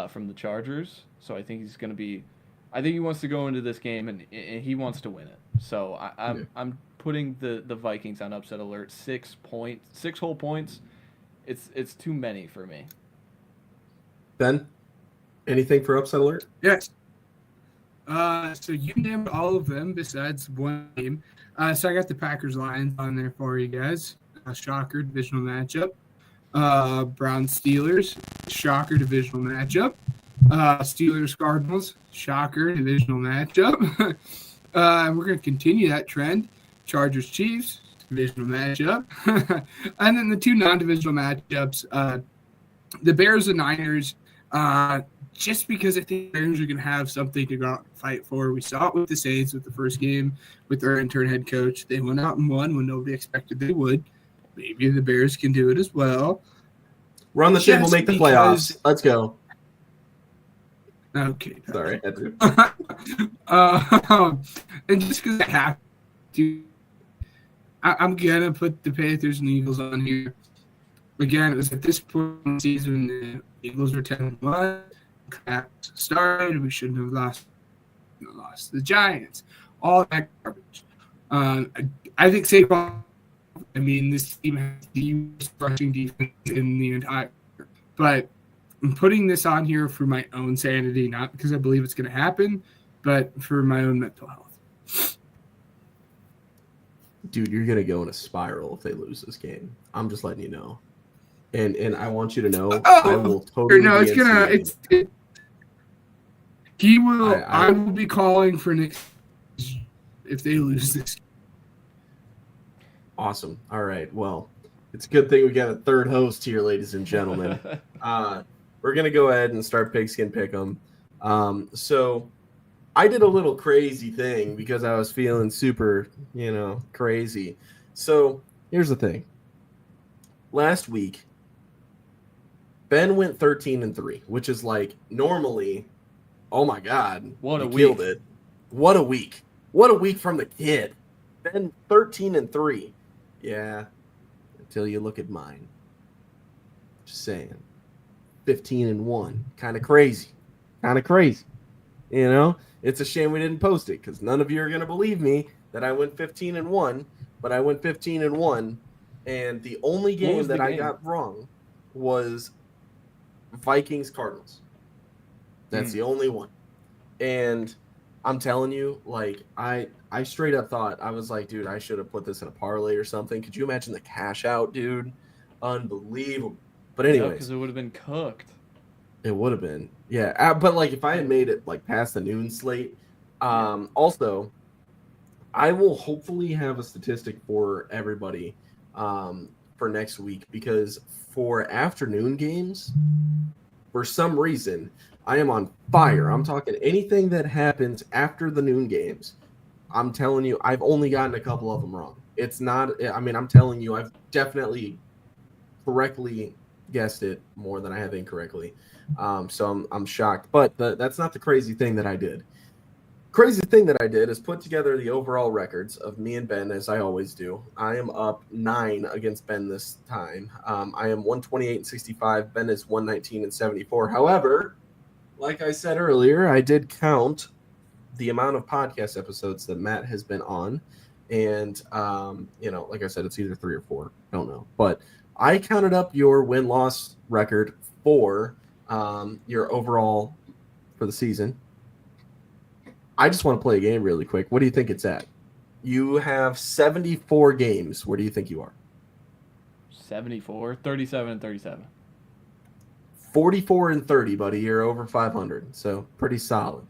from the Chargers. So I think he's going to be – I think he wants to go into this game and he wants to win it. So I'm putting the Vikings on upset alert. 6 whole points. It's too many for me. Ben, anything for upset alert? Yes. So you named all of them besides one game. So I got the Packers-Lions on there for you guys. Shocker divisional matchup. Browns-Steelers, shocker divisional matchup. Steelers-Cardinals, shocker divisional matchup. We're going to continue that trend. Chargers-Chiefs, divisional matchup. And then the 2 non-divisional matchups, the Bears and Niners, just because I think the Bears are going to have something to go out and fight for. We saw it with the Saints with the first game with their intern head coach. They went out and won when nobody expected they would. Maybe the Bears can do it as well. Run the table, make the playoffs. Let's go. Okay. Sorry. And just because I have to, I'm going to put the Panthers and the Eagles on here. Again, it was at this point in the season the Eagles were 10-1. Started. We shouldn't have lost the Giants. All that garbage. I think Saquon. I mean, this team has the worst rushing defense in the entire. But I'm putting this on here for my own sanity, not because I believe it's going to happen, but for my own mental health. Dude, you're gonna go in a spiral if they lose this game. I'm just letting you know. And I want you to know I will totally. No, it's gonna. He will. I will be calling for Nick if they lose this. Awesome. All right. Well, it's a good thing we got a third host here, ladies and gentlemen. We're gonna go ahead and start Pigskin Pick'em. So I did a little crazy thing because I was feeling super, crazy. So here's the thing. Last week, Ben went 13-3, which is like normally, oh my God, what a week. Killed it. What a week. What a week from the kid. Ben 13-3. Yeah, until you look at mine. Just saying. 15-1. Kind of crazy. It's a shame we didn't post it because none of you are going to believe me that I went 15-1, but I went 15-1. And the only game that I got wrong was Vikings-Cardinals. That's the only one. And I'm telling you, like, I straight up thought, I was like, dude, I should have put this in a parlay or something. Could you imagine the cash out, dude? Unbelievable. But anyways. Because it would have been cooked. It would have been. Yeah. But, like, if I had made it, like, past the noon slate. Also, I will hopefully have a statistic for everybody for next week because for afternoon games, for some reason, I am on fire. I'm talking anything that happens after the noon games. I'm telling you, I've only gotten a couple of them wrong. It's not, I mean, I'm telling you, I've definitely correctly guessed it more than I have incorrectly. So I'm shocked. But that's not the crazy thing that I did. Crazy thing that I did is put together the overall records of me and Ben, as I always do. I am up 9 against Ben this time. I am 128-65. Ben is 119-74. However, like I said earlier, I did count the amount of podcast episodes that Matt has been on. And, like I said, it's either 3 or 4. I don't know. But I counted up your win-loss record for your overall for the season. I just want to play a game really quick. What do you think it's at? You have 74 games. Where do you think you are? 74, 37-37. 44-30, buddy. You're over 500. So pretty solid.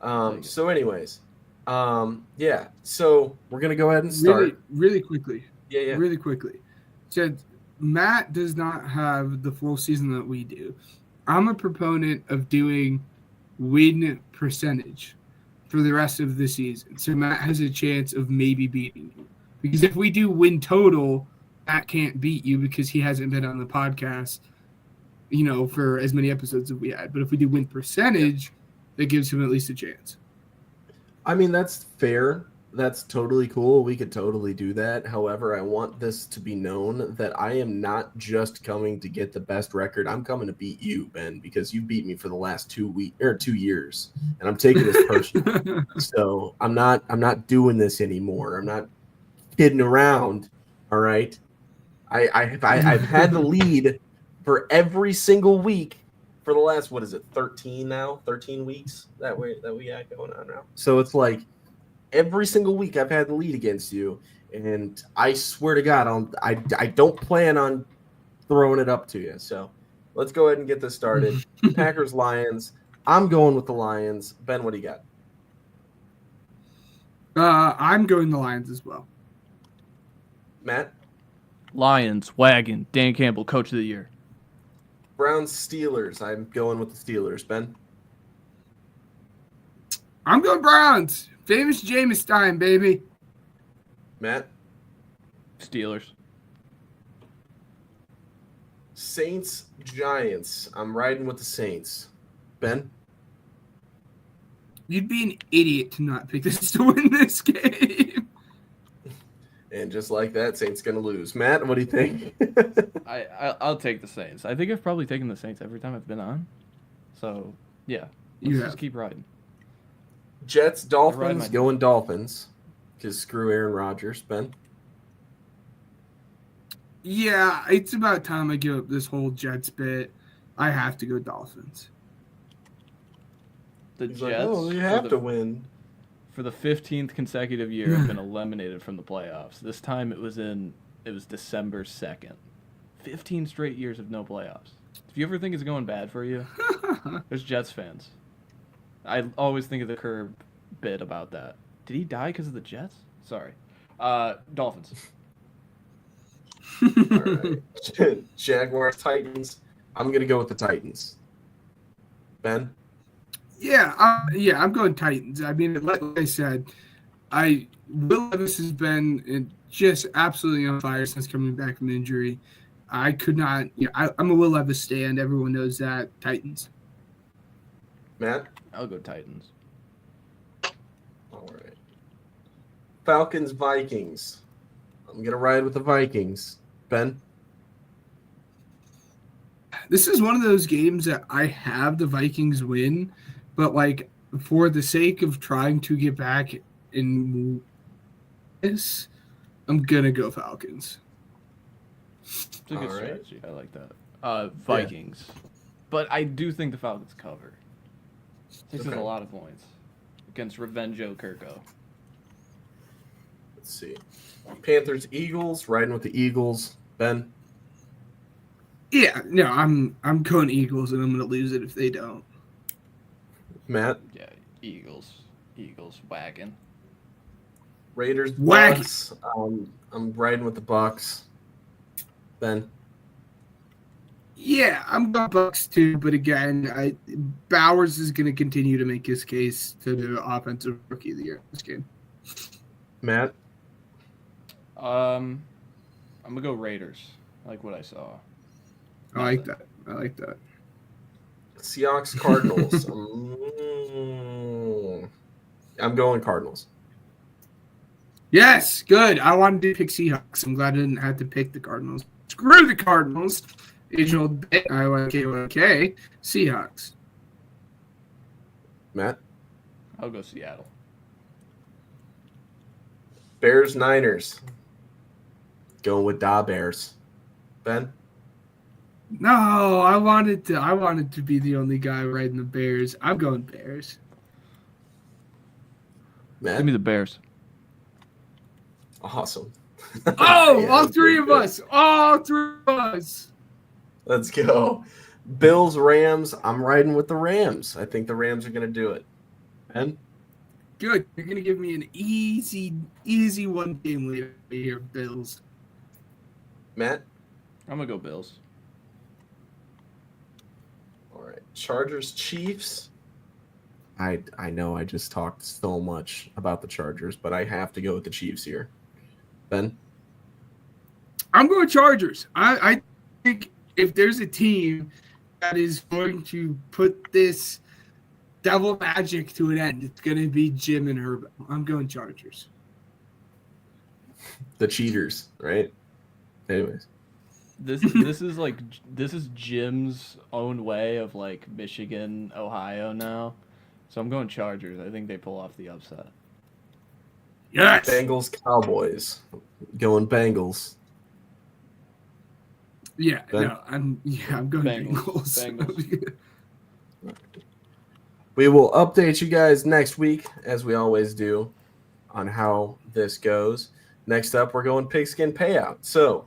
So anyways, yeah. So we're going to go ahead and start. Really quickly. Yeah. Really quickly. So Matt does not have the full season that we do. I'm a proponent of doing win percentage for the rest of the season. So Matt has a chance of maybe beating you. Because if we do win total, Matt can't beat you because he hasn't been on the podcast, for as many episodes as we had. But if we do win percentage, that gives him at least a chance. I mean, that's fair. That's totally cool. We could totally do that. However, I want this to be known that I am not just coming to get the best record. I'm coming to beat you, Ben, because you beat me for the last 2 years, and I'm taking this personally. So I'm not doing this anymore. I'm not kidding around. All right. I've had the lead for every single week for the last 13 weeks that we got going on now. So it's like, every single week I've had the lead against you, and I swear to God, I don't plan on throwing it up to you. So let's go ahead and get this started. Packers, Lions. I'm going with the Lions. Ben, what do you got? I'm going the Lions as well. Matt? Lions, wagon, Dan Campbell, coach of the year. Browns Steelers. I'm going with the Steelers. Ben? I'm going Browns. Famous Jameis time, baby. Matt? Steelers. Saints Giants. I'm riding with the Saints. Ben? You'd be an idiot to not pick this to win this game. And just like that, Saints going to lose. Matt, what do you think? I'll take the Saints. I think I've probably taken the Saints every time I've been on. So, yeah. Let's just keep riding. Jets, Dolphins, going Dolphins. Because screw Aaron Rodgers. Ben? Yeah, it's about time I give up this whole Jets bit. I have to go Dolphins. The He's Jets, like, you have to win. For the 15th consecutive year, have been eliminated from the playoffs. This time it was December 2nd. 15 straight years of no playoffs. If you ever think it's going bad for you, there's Jets fans. I always think of the Curb bit about that. Did he die because of the Jets? Sorry. Dolphins. All right. Jaguars, Titans. I'm going to go with the Titans. Ben? Yeah, I'm going Titans. I mean, like I said, Will Levis has been just absolutely on fire since coming back from injury. I could not. I'm a Will Levis stand. Everyone knows that. Titans. Matt? I'll go Titans. All right. Falcons, Vikings. I'm going to ride with the Vikings. Ben? This is one of those games that I have the Vikings win, but like for the sake of trying to get back in this, I'm going to go Falcons. It's a good strategy. I like that. Vikings. Yeah. But I do think the Falcons cover. This is a lot of points against Revenjo Kirko. Let's see. Panthers, Eagles. Riding with the Eagles. Ben? Yeah, no, I'm going Eagles, and I'm going to lose it if they don't. Matt? Yeah, Eagles. Eagles wagon. Raiders, Bucks. I'm riding with the Bucks. Ben? Yeah, I'm going Bucks too, but again, Bowers is going to continue to make his case to the offensive rookie of the year in this game. Matt? I'm going to go Raiders. I like what I saw. I like that. Seahawks, Cardinals. I'm going Cardinals. Yes, good. I wanted to pick Seahawks. I'm glad I didn't have to pick the Cardinals. Screw the Cardinals. Age old bit. Okay. Seahawks. Matt? I'll go Seattle. Bears, Niners. Going with Da Bears. Ben? No, I wanted to be the only guy riding the Bears. I'm going Bears. Matt? Give me the Bears. Awesome. Oh, all three of us. All three of us. Let's go. Bills, Rams. I'm riding with the Rams. I think the Rams are going to do it. And good. You're going to give me an easy one game lead here, Bills. Matt? I'm going to go Bills. All right. Chargers, Chiefs. I know I just talked so much about the Chargers, but I have to go with the Chiefs here. Ben? I'm going Chargers. I think if there's a team that is going to put this devil magic to an end, it's going to be Jim and Herb. I'm going Chargers. The cheaters, right? Anyways. This is Jim's own way of like Michigan, Ohio now. So I'm going Chargers. I think they pull off the upset. Yes. Bengals, Cowboys. Going Bengals. Yeah, Ben? no, I'm going Bengals. Bengals. We will update you guys next week, as we always do, on how this goes. Next up, we're going Pigskin Payout. So,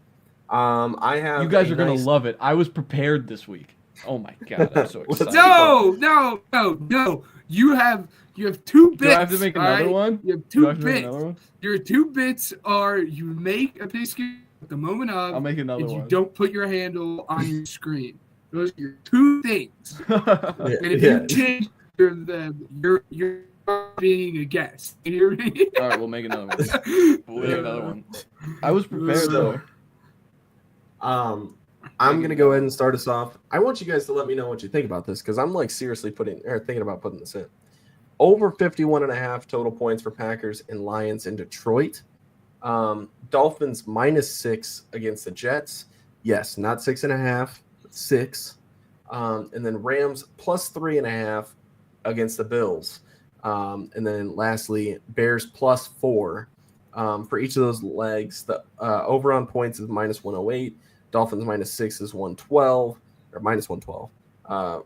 I have. You guys are gonna love it. I was prepared this week. Oh my god, I'm so excited. No. You have 2 bits. Do I have to make another one? You have 2 bits. Your 2 bits are you make a pigskin at the moment of. I'll make another and one. You don't put your handle on your screen. Those are your two things. And if you change you're being a guest. You hear me? All right, we'll make another one. I was prepared though. I'm gonna go ahead and start us off. I want you guys to let me know what you think about this because I'm like seriously thinking about putting this in. Over 51.5 total points for Packers and Lions in Detroit. Dolphins -6 against the Jets. Yes, not 6.5, but 6. And then Rams +3.5 against the Bills. And then lastly, Bears +4. For each of those legs, the over on points is -108. Dolphins -6 is 112 or -112.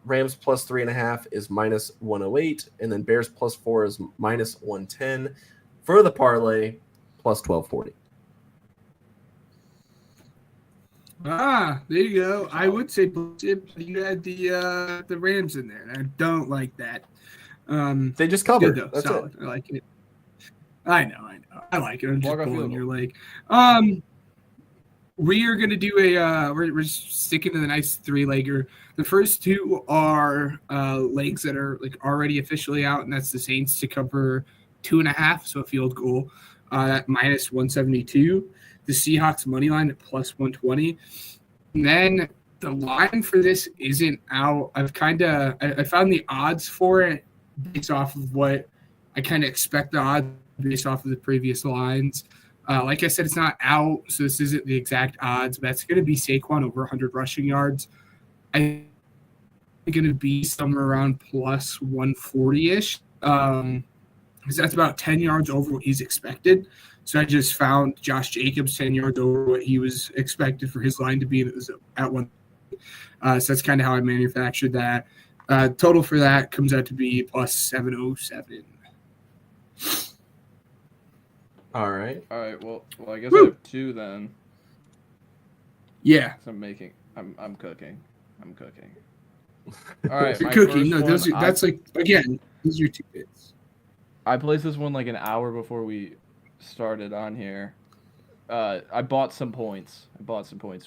Rams +3.5 is -108, and then Bears +4 is -110. For the parlay, +1240. There you go. I would say you had the Rams in there. I don't like that. They just covered. Good though. That's solid. it. I like it. I know. I like it. I'm just pulling your leg. We are going to do we're sticking to the nice 3-legger. The first two are legs that are like already officially out, and that's the Saints to cover 2.5, so a field goal at -172. The Seahawks money line at +120. And then the line for this isn't out. I found the odds for it based off of what I kind of expect the odds based off of the previous lines. Like I said, it's not out, so this isn't the exact odds, but it's going to be Saquon over 100 rushing yards. I think it's going to be somewhere around +140-ish, because that's about 10 yards over what he's expected. So I just found Josh Jacobs 10 yards over what he was expected for his line to be at 1. So that's kind of how I manufactured that. Total for that comes out to be +707. All right. Well, I guess I have two then. Yeah. So I'm cooking. All right. You're cooking. No, those are your 2 bits. I placed this one like an hour before we started on here. I bought some points.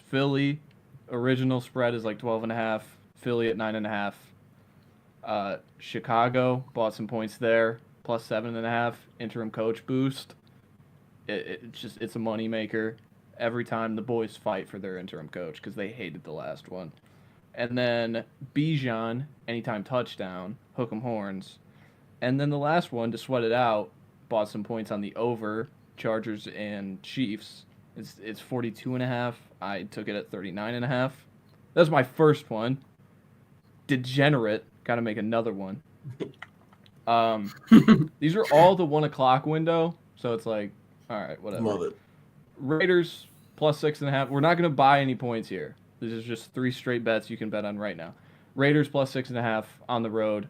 Philly, original spread is like 12.5. Philly at 9.5. Chicago, bought some points there. +7.5. Interim coach boost. It's a money maker every time the boys fight for their interim coach because they hated the last one. And then Bijan, anytime touchdown, hook 'em horns. And then the last one, to sweat it out, bought some points on the over, Chargers and Chiefs. It's 42.5. I took it at 39.5. That was my first one. Degenerate, got to make another one. These are all the 1 o'clock window, so it's like, all right, whatever. Love it. Raiders +6.5. We're not going to buy any points here. This is just 3 straight bets you can bet on right now. Raiders +6.5 on the road.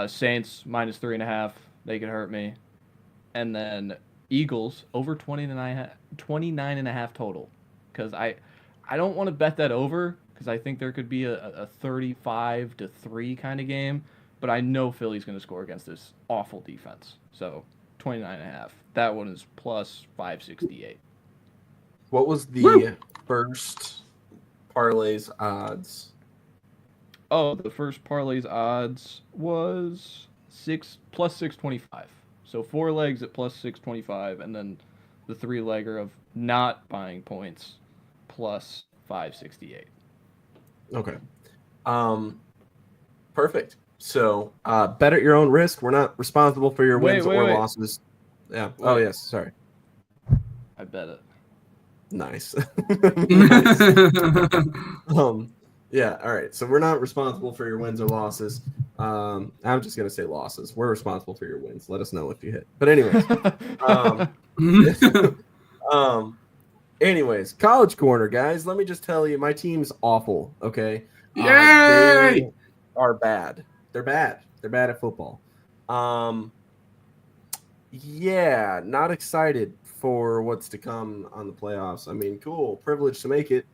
Saints -3.5. They could hurt me. And then Eagles over 29.5 total. Because I don't want to bet that over because I think there could be a 35-3 kind of game. But I know Philly's going to score against this awful defense. So 29.5. That one is +568. What was the first parlay's odds? Oh, the first parlay's odds was +625. So 4 legs at +625, and then the 3-legger of not buying points +568. Okay. Perfect. So bet at your own risk. We're not responsible for your wins or losses. Yeah. Wait. Oh, yes. Sorry. I bet it. Nice. Yeah. All right. So we're not responsible for your wins or losses. I'm just gonna say losses. We're responsible for your wins. Let us know if you hit. But anyways, college corner, guys. Let me just tell you, my team's awful. Okay. Yay! They are bad. They're bad. They're bad at football. Yeah, not excited for what's to come on the playoffs. I mean, cool, privileged to make it,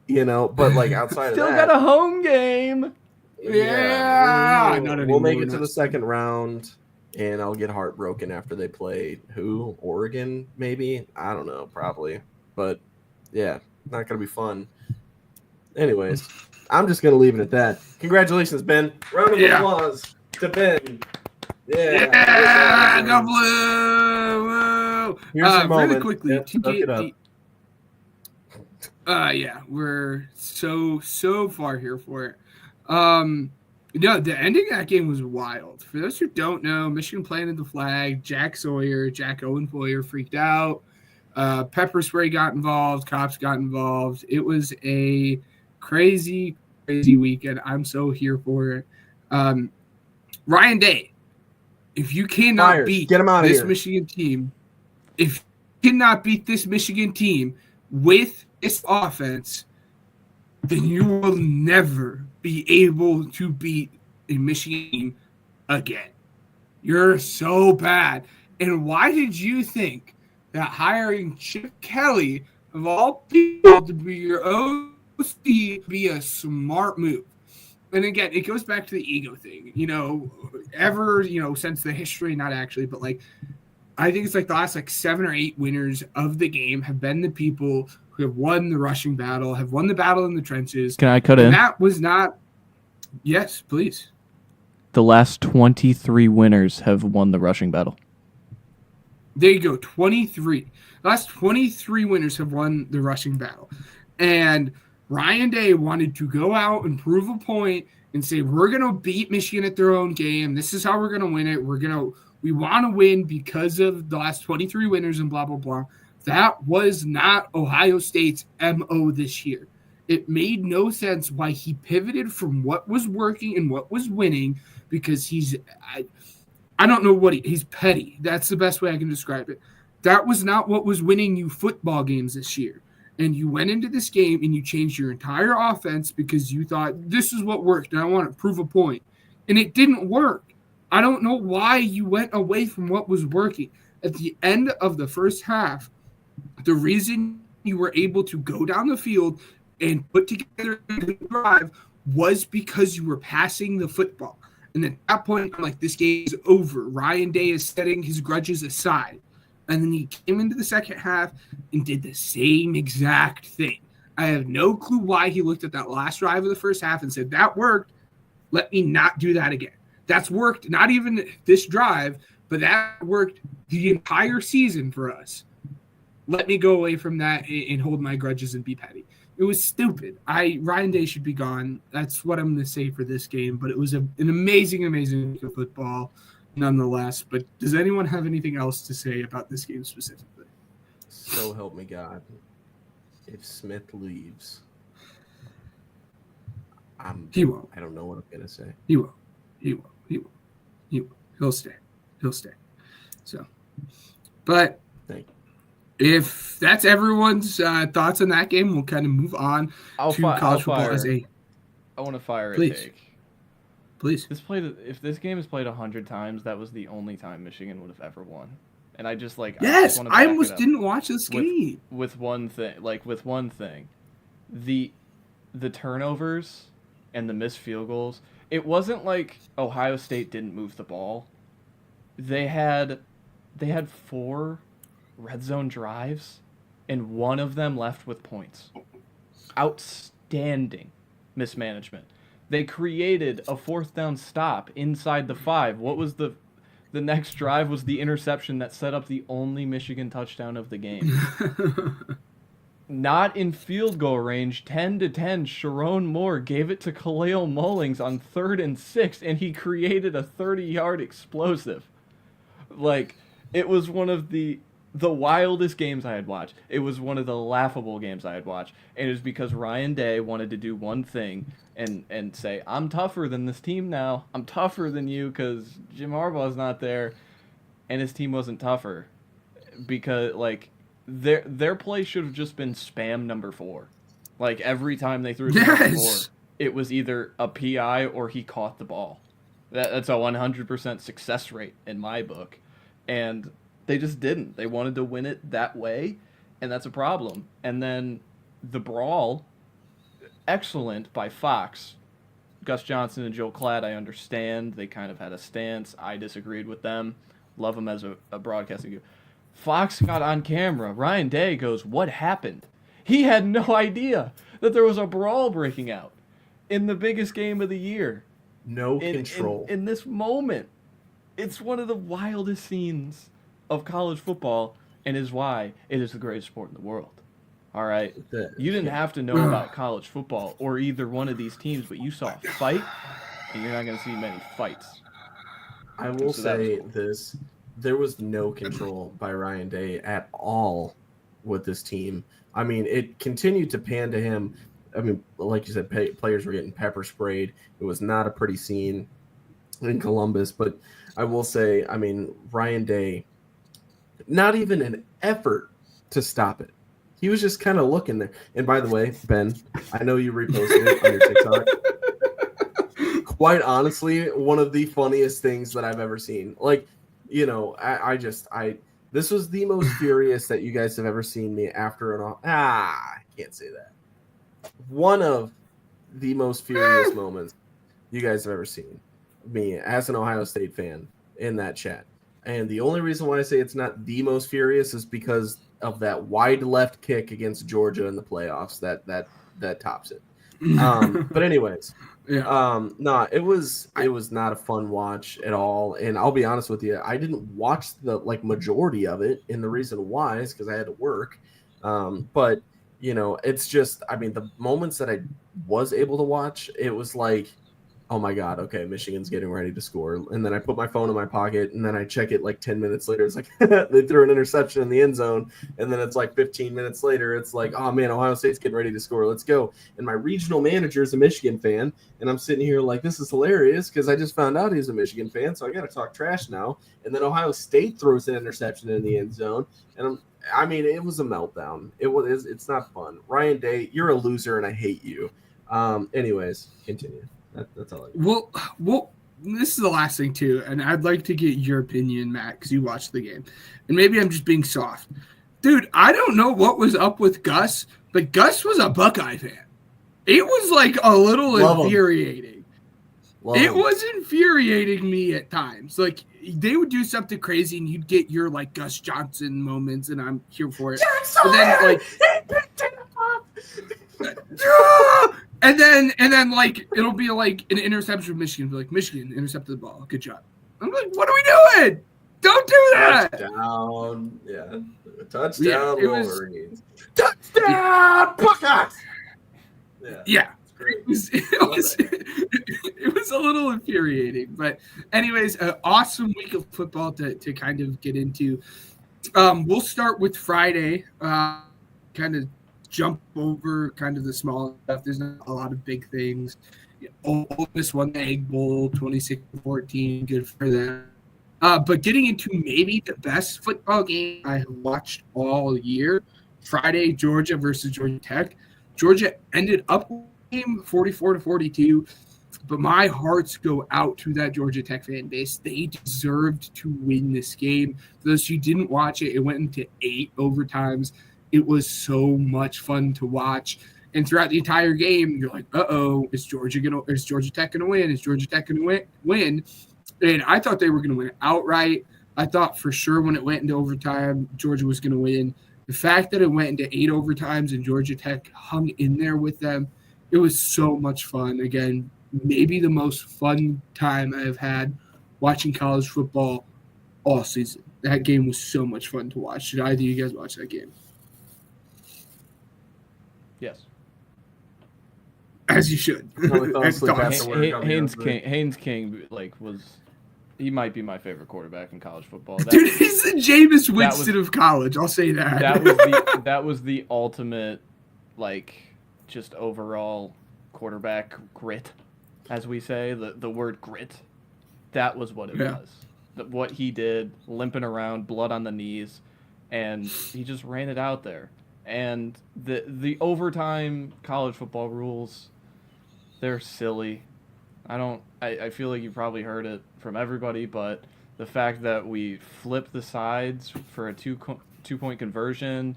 but like outside Still of that, got a home game. Yeah. We'll make it to the second round, and I'll get heartbroken after they play Oregon, maybe. I don't know, probably. But yeah, not gonna be fun. Anyways, I'm just going to leave it at that. Congratulations, Ben. Round of applause to Ben. Yeah, go Blue! Woo! Here's your moment. Really quickly, we're so far here for it. The ending of that game was wild. For those who don't know, Michigan planted the flag. Jack Owen Foyer freaked out. Pepper spray got involved. Cops got involved. It was a crazy weekend. I'm so here for it. Ryan Day, if you cannot beat this Michigan team, with this offense, then you will never be able to beat a Michigan team again. You're so bad. And why did you think that hiring Chip Kelly, of all people, to be your OC be a smart move? And again, it goes back to the ego thing. Since the history, not actually, but I think it's the last 7 or 8 winners of the game have been the people who have won the rushing battle, have won the battle in the trenches. Can I cut in? That was not. Yes, please. The last 23 winners have won the rushing battle. There you go, 23. The last 23 winners have won the rushing battle. And Ryan Day wanted to go out and prove a point and say, we're going to beat Michigan at their own game. This is how we're going to win it. We want to win because of the last 23 winners and blah, blah, blah. That was not Ohio State's MO this year. It made no sense why he pivoted from what was working and what was winning, because I don't know what he's petty. That's the best way I can describe it. That was not what was winning you football games this year. And you went into this game and you changed your entire offense because you thought this is what worked and I want to prove a point. And it didn't work. I don't know why you went away from what was working. At the end of the first half, the reason you were able to go down the field and put together a good drive was because you were passing the football. And at that point, I'm like, this game is over. Ryan Day is setting his grudges aside. And then he came into the second half and did the same exact thing. I have no clue why he looked at that last drive of the first half and said, that worked. Let me not do that again. That's worked, not even this drive, but that worked the entire season for us. Let me go away from that and hold my grudges and be petty. It was stupid. Ryan Day should be gone. That's what I'm going to say for this game. But it was an amazing week of football nonetheless. But does anyone have anything else to say about this game specifically? So help me God. If Smith leaves, he won't. I don't know what I'm going to say. He will. He'll stay. So, but thank you. If that's everyone's thoughts on that game, we'll kind of move on to college football as a. I want to fire Please. a take. Please. If this game is played 100 times, that was the only time Michigan would have ever won. And I just Yes, I almost didn't watch this game. With one thing, the turnovers and the missed field goals. It wasn't like Ohio State didn't move the ball. They had 4 red zone drives, and one of them left with points. Outstanding mismanagement. They created a 4th down stop inside the 5. What was the next drive was the interception that set up the only Michigan touchdown of the game. Not in field goal range, 10-10, Sharon Moore gave it to Khalil Mullings on 3rd and 6, and he created a 30-yard explosive. It was one of the wildest games I had watched. It was one of the laughable games I had watched. And it was because Ryan Day wanted to do one thing and say, I'm tougher than this team now. I'm tougher than you because Jim Harbaugh's not there. And his team wasn't tougher. Because, their play should have just been spam number 4. Every time they threw number 4, it was either a PI or he caught the ball. That's a 100% success rate in my book. And they just didn't. They wanted to win it that way, and that's a problem. And then the brawl, excellent by Fox. Gus Johnson and Joe Klatt, I understand. They kind of had a stance. I disagreed with them. Love them as a broadcasting group. Fox got on camera. Ryan Day goes, what happened? He had no idea. that there was a brawl breaking out in the biggest game of the year. No control. In this moment. It's one of the wildest scenes of college football, and is why it is the greatest sport in the world. All right? You didn't have to know about college football or either one of these teams, but you saw a fight, and you're not going to see many fights. I will say this. There was no control by Ryan Day at all with this team. I mean, it continued to pan to him. I mean, like you said, players were getting pepper sprayed. It was not a pretty scene in Columbus, but I will say, I mean, Ryan Day, not even an effort to stop it. He was just kind of looking there. And by the way, Ben, I know you reposted it on your TikTok. Quite honestly, one of the funniest things that I've ever seen. Like, you know, this was the most furious that you guys have ever seen me after an I can't say that. One of the most furious moments you guys have ever seen me as an Ohio State fan in that chat. And the only reason why I say it's not the most furious is because of that wide left kick against Georgia in the playoffs that tops it. But anyways, no, it was not a fun watch at all. And I'll be honest with you, I didn't watch the majority of it, and the reason why is because I had to work. But you know, it's just, I mean, the moments that I was able to watch, it was like, oh my God, okay, Michigan's getting ready to score. And then I put my phone in my pocket, and then I check it like 10 minutes later. It's like they threw an interception in the end zone. And then it's like 15 minutes later, it's like, oh man, Ohio State's getting ready to score. Let's go. And my regional manager is a Michigan fan. And I'm sitting here like, this is hilarious because I just found out he's a Michigan fan. So I got to talk trash now. And then Ohio State throws an interception in the end zone. And I mean, it was a meltdown. It's not fun. Ryan Day, you're a loser and I hate you. Anyways, continue. That's all. Well, this is the last thing too, and I'd like to get your opinion, Matt, because you watched the game, and maybe I'm just being soft, dude. I don't know what was up with Gus, but Gus was a Buckeye fan. It was like a little infuriating. It was infuriating me at times. Like they would do something crazy, and you'd get your like Gus Johnson moments, and I'm here for it. But then like. And then like it'll be like an interception from Michigan. Be like, Michigan intercepted the ball. Good job. I'm like, what are we doing? Don't do that. Touchdown. Yeah. Touchdown. Wolverines. Touchdown. Buckeyes. Yeah. It was a little infuriating. But anyways, an awesome week of football to kind of get into. We'll start with Friday. Kind of jump over kind of the small stuff. There's not a lot of big things. Ole Miss won the Egg Bowl 26-14. Good for them. But getting into maybe the best football game I have watched all year, Friday, Georgia versus Georgia Tech. Georgia ended up game 44-42, but my hearts go out to that Georgia Tech fan base. They deserved to win this game. For those who didn't watch it, it went into 8 overtimes. It was so much fun to watch. And throughout the entire game, you're like, uh-oh, is Georgia Tech going to win? Is Georgia Tech going to win? And I thought they were going to win outright. I thought for sure when it went into overtime, Georgia was going to win. The fact that it went into 8 overtimes and Georgia Tech hung in there with them, it was so much fun. Again, maybe the most fun time I've had watching college football all season. That game was so much fun to watch. Did either of you guys watch that game? Yes. As you should. Haynes King, like, he might be my favorite quarterback in college football. Dude, he's the Jameis Winston of college. I'll say that. That was the ultimate, like, just overall quarterback grit, as we say. The word grit. That was what it was. What he did, limping around, blood on the knees, and he just ran it out there. And the overtime college football rules, they're silly. I feel like you probably heard it from everybody, but the fact that we flip the sides for a two-point conversion,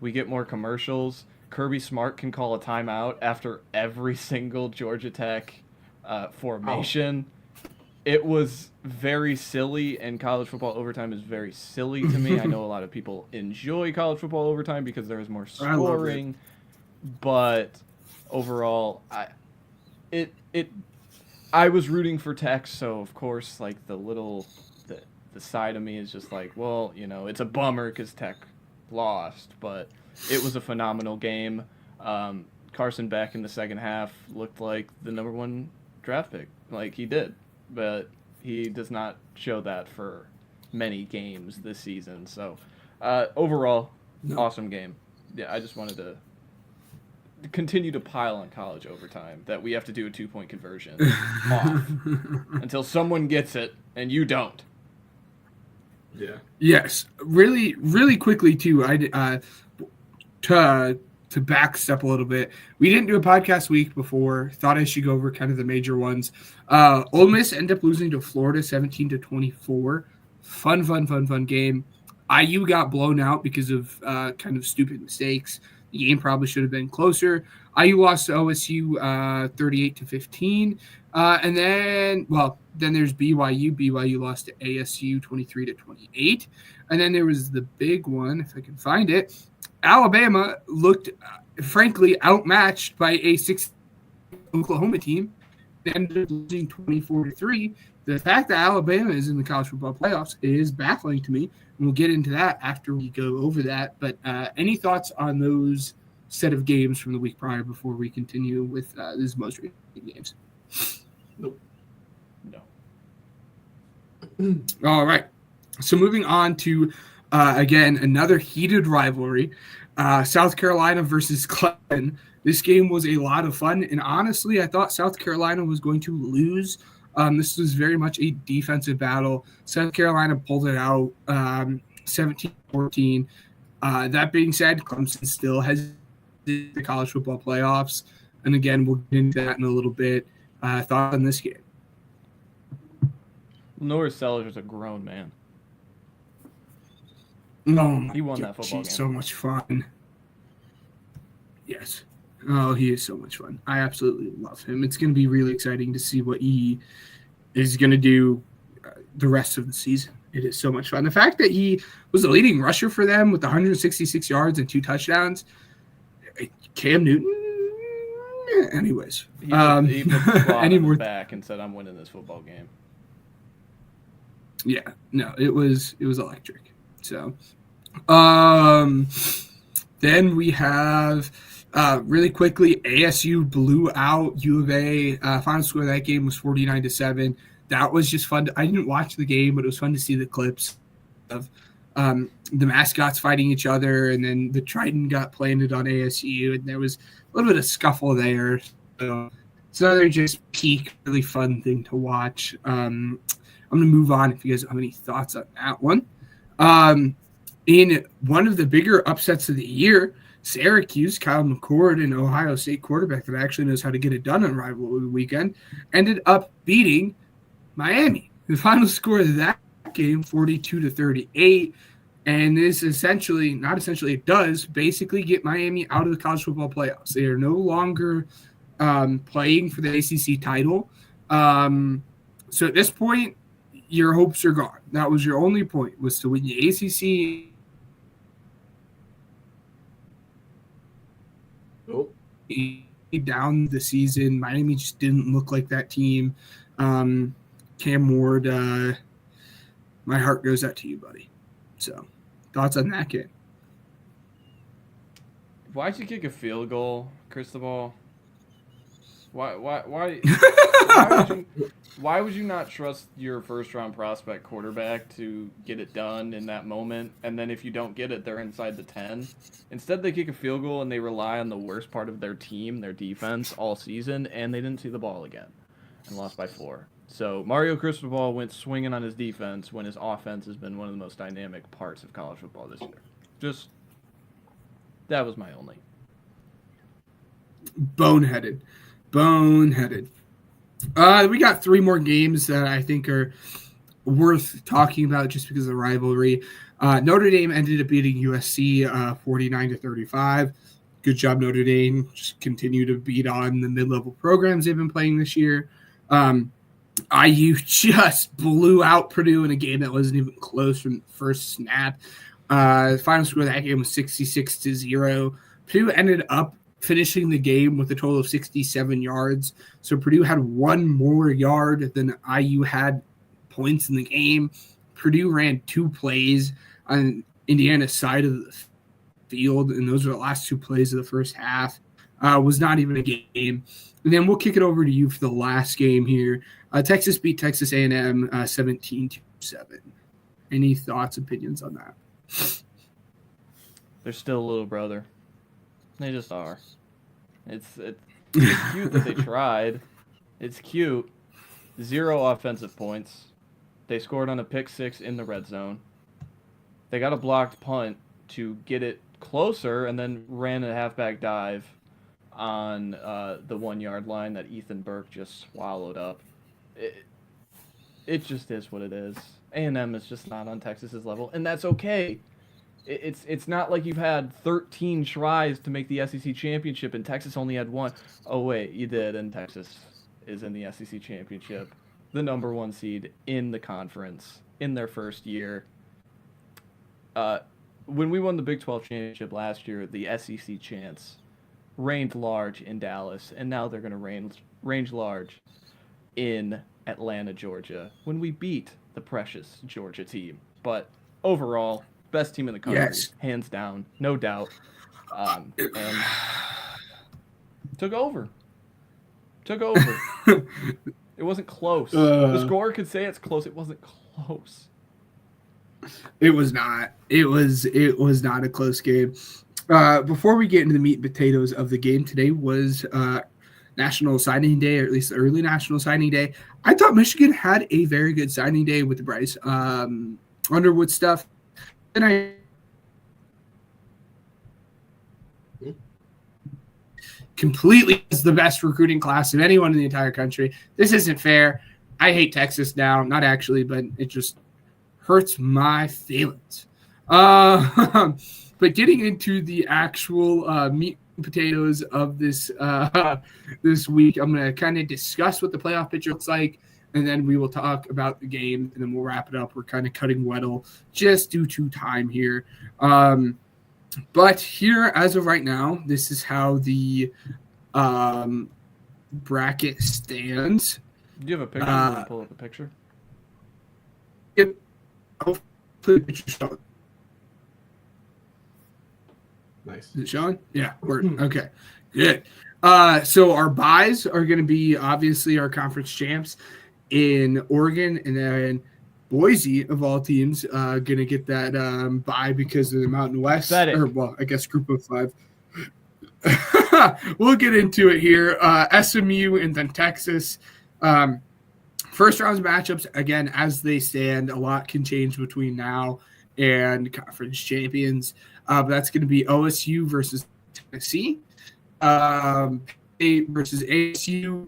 we get more commercials. Kirby Smart can call a timeout after every single Georgia Tech formation. It was very silly, and college football overtime is very silly to me. I know a lot of people enjoy college football overtime because there is more scoring, but overall, I was rooting for Tech, so of course, like the side of me is just like, well, it's a bummer because Tech lost, but it was a phenomenal game. Carson Beck in the second half looked like the number 1 draft pick, like he did, but he does not show that for many games this season. So overall, awesome game. Yeah, I just wanted to continue to pile on college overtime that we have to do a 2-point conversion off until someone gets it and you don't. Yeah. Yes. Really, really quickly too. To backstep a little bit, we didn't do a podcast week before. Thought I should go over kind of the major ones. Ole Miss ended up losing to Florida 17-24. Fun game. IU got blown out because of kind of stupid mistakes. The game probably should have been closer. IU lost to OSU 38-15. And then there's BYU. BYU lost to ASU 23-28. And then there was the big one, if I can find it. Alabama looked, frankly, outmatched by a 6 Oklahoma team. They ended up losing 24-3. The fact that Alabama is in the college football playoffs is baffling to me. And we'll get into that after we go over that. But any thoughts on those set of games from the week prior before we continue with these most recent games? Nope. No. All right. So moving on to, again, another heated rivalry, South Carolina versus Clemson. This game was a lot of fun. And honestly, I thought South Carolina was going to lose. This was very much a defensive battle. South Carolina pulled it out 17-14. That being said, Clemson still has the college football playoffs. And again, we'll get into that in a little bit. Thoughts on this game? Norris Sellers is a grown man. Oh, he won that football game. So much fun. Yes. Oh, he is so much fun. I absolutely love him. It's going to be really exciting to see what he is going to do the rest of the season. It is so much fun. The fact that he was the leading rusher for them with 166 yards and 2 touchdowns. Cam Newton. Anyways. He put the claw on his back and said, I'm winning this football game. Yeah. No, it was electric. So, then we have really quickly, ASU blew out U of A. Final score of that game was 49-7. That was just fun. I didn't watch the game, but it was fun to see the clips of the mascots fighting each other, and then the Trident got planted on ASU, and there was a little bit of scuffle there. So it's another just peak, really fun thing to watch. I'm going to move on if you guys have any thoughts on that one. In one of the bigger upsets of the year, Syracuse, Kyle McCord, an Ohio State quarterback that actually knows how to get it done on rivalry weekend, ended up beating Miami. The final score of that game, 42-38, and this it does basically get Miami out of the college football playoffs. They are no longer playing for the ACC title. So at this point, your hopes are gone. That was your only point, was to win the ACC. Down the season, Miami just didn't look like that team. Cam Ward, my heart goes out to you, buddy. So, thoughts on that game? Why'd you kick a field goal, Cristobal? Why would you not trust your first-round prospect quarterback to get it done in that moment, and then if you don't get it, they're inside the 10? Instead, they kick a field goal, and they rely on the worst part of their team, their defense, all season, and they didn't see the ball again and lost by 4. So Mario Cristobal went swinging on his defense when his offense has been one of the most dynamic parts of college football this year. That was my only. Boneheaded. We got 3 more games that I think are worth talking about just because of the rivalry. Notre Dame ended up beating USC 49-35. Good job, Notre Dame. Just continue to beat on the mid-level programs they've been playing this year. IU just blew out Purdue in a game that wasn't even close from the first snap. The final score of that game was 66-0. Purdue ended up finishing the game with a total of 67 yards. So Purdue had one more yard than IU had points in the game. Purdue ran 2 plays on Indiana's side of the field, and those are the last 2 plays of the first half. Was not even a game. And then we'll kick it over to you for the last game here. Texas beat Texas A&M 17-7. Any thoughts, opinions on that? They're still a little brother. They just are. It's cute that they tried. It's cute. 0 offensive points. They scored on a pick 6 in the red zone. They got a blocked punt to get it closer and then ran a halfback dive on the 1-yard line that Ethan Burke just swallowed up. It just is what it is. A&M is just not on Texas's level, and that's okay. It's not like you've had 13 tries to make the SEC championship and Texas only had 1. Oh, wait, you did, and Texas is in the SEC championship. The number 1 seed in the conference in their first year. When we won the Big 12 championship last year, the SEC chants reigned large in Dallas, and now they're going to range large in Atlanta, Georgia, when we beat the precious Georgia team. But overall, best team in the country, yes, hands down, no doubt. And took over. It wasn't close. The score could say it's close. It wasn't close. It was not. It was not a close game. Before we get into the meat and potatoes of the game, today was National Signing Day, or at least the early National Signing Day. I thought Michigan had a very good signing day with the Bryce Underwood stuff. And I completely is the best recruiting class of anyone in the entire country. This isn't fair. I hate Texas now. Not actually, but it just hurts my feelings. But getting into the actual meat and potatoes of this this week, I'm going to kind of discuss what the playoff picture looks like, and then we will talk about the game, and then we'll wrap it up. We're kind of cutting Weddle just due to time here. But here, as of right now, this is how the bracket stands. Do you have a picture? You want to pull up the picture? Yep. I'll put a picture showing. Nice. Is it showing? Yeah. Okay. Good. So our buys are going to be obviously our conference champs in Oregon, and then Boise, of all teams, going to get that bye because of the Mountain West. Or, well, I guess group of 5. We'll get into it here. SMU and then Texas. First round matchups, again, as they stand, a lot can change between now and conference champions. But that's going to be OSU versus Tennessee, State versus ASU,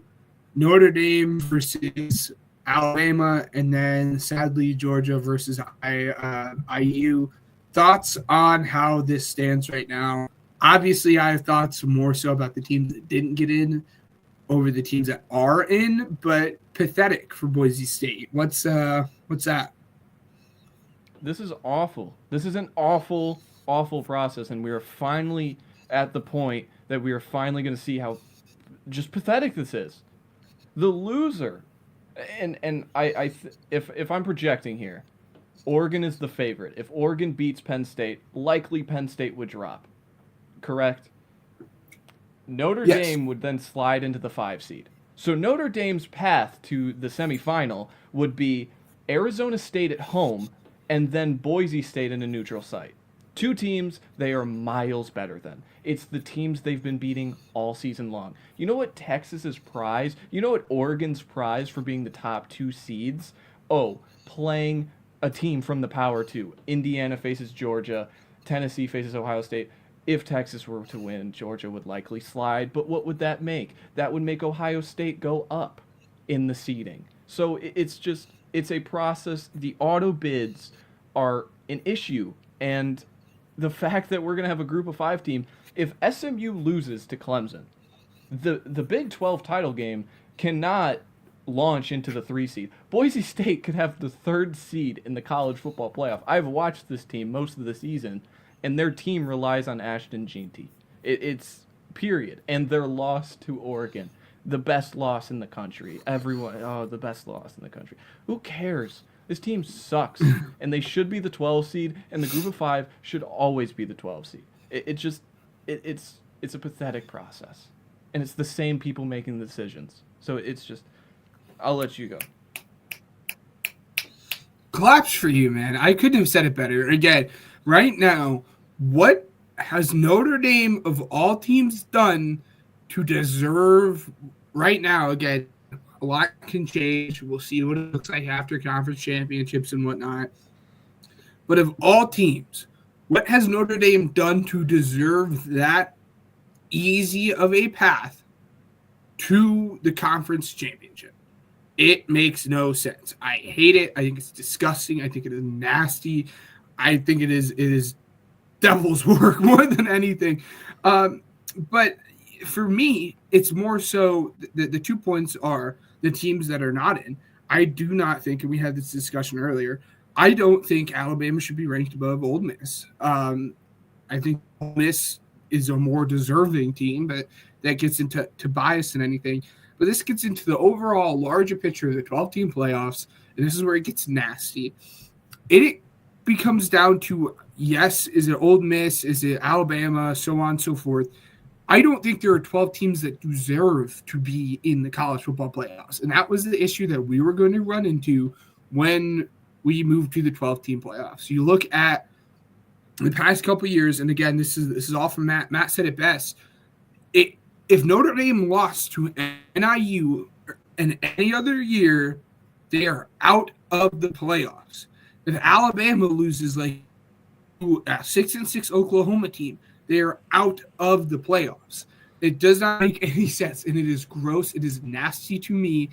Notre Dame versus Alabama, and then sadly Georgia versus IU. Thoughts on how this stands right now? Obviously, I have thoughts more so about the teams that didn't get in over the teams that are in, but pathetic for Boise State. What's that? This is awful. This is an awful process, and we are finally at the point that we are finally going to see how just pathetic this is. The loser, and if I'm projecting here, Oregon is the favorite. If Oregon beats Penn State, likely Penn State would drop. Correct? Notre Dame would then slide into the 5 seed. So Notre Dame's path to the semifinal would be Arizona State at home and then Boise State in a neutral site. 2 teams they are miles better than. It's the teams they've been beating all season long. You know what Texas's prize? You know what Oregon's prize for being the top 2 seeds? Oh, playing a team from the Power 2. Indiana faces Georgia. Tennessee faces Ohio State. If Texas were to win, Georgia would likely slide. But what would that make? That would make Ohio State go up in the seeding. So it's a process. The auto bids are an issue. And the fact that we're going to have a group of 5 team, if SMU loses to Clemson, the Big 12 title game cannot launch into the 3 seed. Boise State could have the 3rd seed in the college football playoff. I've watched this team most of the season, and their team relies on Ashton Jeanty. It's period. And their loss to Oregon, the best loss in the country. The best loss in the country. Who cares? This team sucks, and they should be the 12 seed, and the group of 5 should always be the 12 seed. It's a pathetic process, and it's the same people making the decisions. So it's just, I'll let you go. Claps for you, man. I couldn't have said it better. Again, right now, what has Notre Dame of all teams done to deserve right now? Again, a lot can change. We'll see what it looks like after conference championships and whatnot. But of all teams, what has Notre Dame done to deserve that easy of a path to the conference championship? It makes no sense. I hate it. I think it's disgusting. I think it is nasty. I think it is devil's work more than anything. But for me, it's more so the 2 points are the teams that are not in. I do not think, and we had this discussion earlier, I don't think Alabama should be ranked above Ole Miss. I think Ole Miss is a more deserving team, but that gets into bias and anything. But this gets into the overall larger picture of the 12-team playoffs, and this is where it gets nasty. It becomes down to, yes, is it Ole Miss, is it Alabama, so on and so forth. I don't think there are 12 teams that deserve to be in the college football playoffs. And that was the issue that we were going to run into when we moved to the 12-team playoffs. You look at the past couple of years, and again, this is all from Matt. Matt said it best. If Notre Dame lost to NIU in any other year, they are out of the playoffs. If Alabama loses like to a 6-6 Oklahoma team, they are out of the playoffs. It does not make any sense, and it is gross. It is nasty to me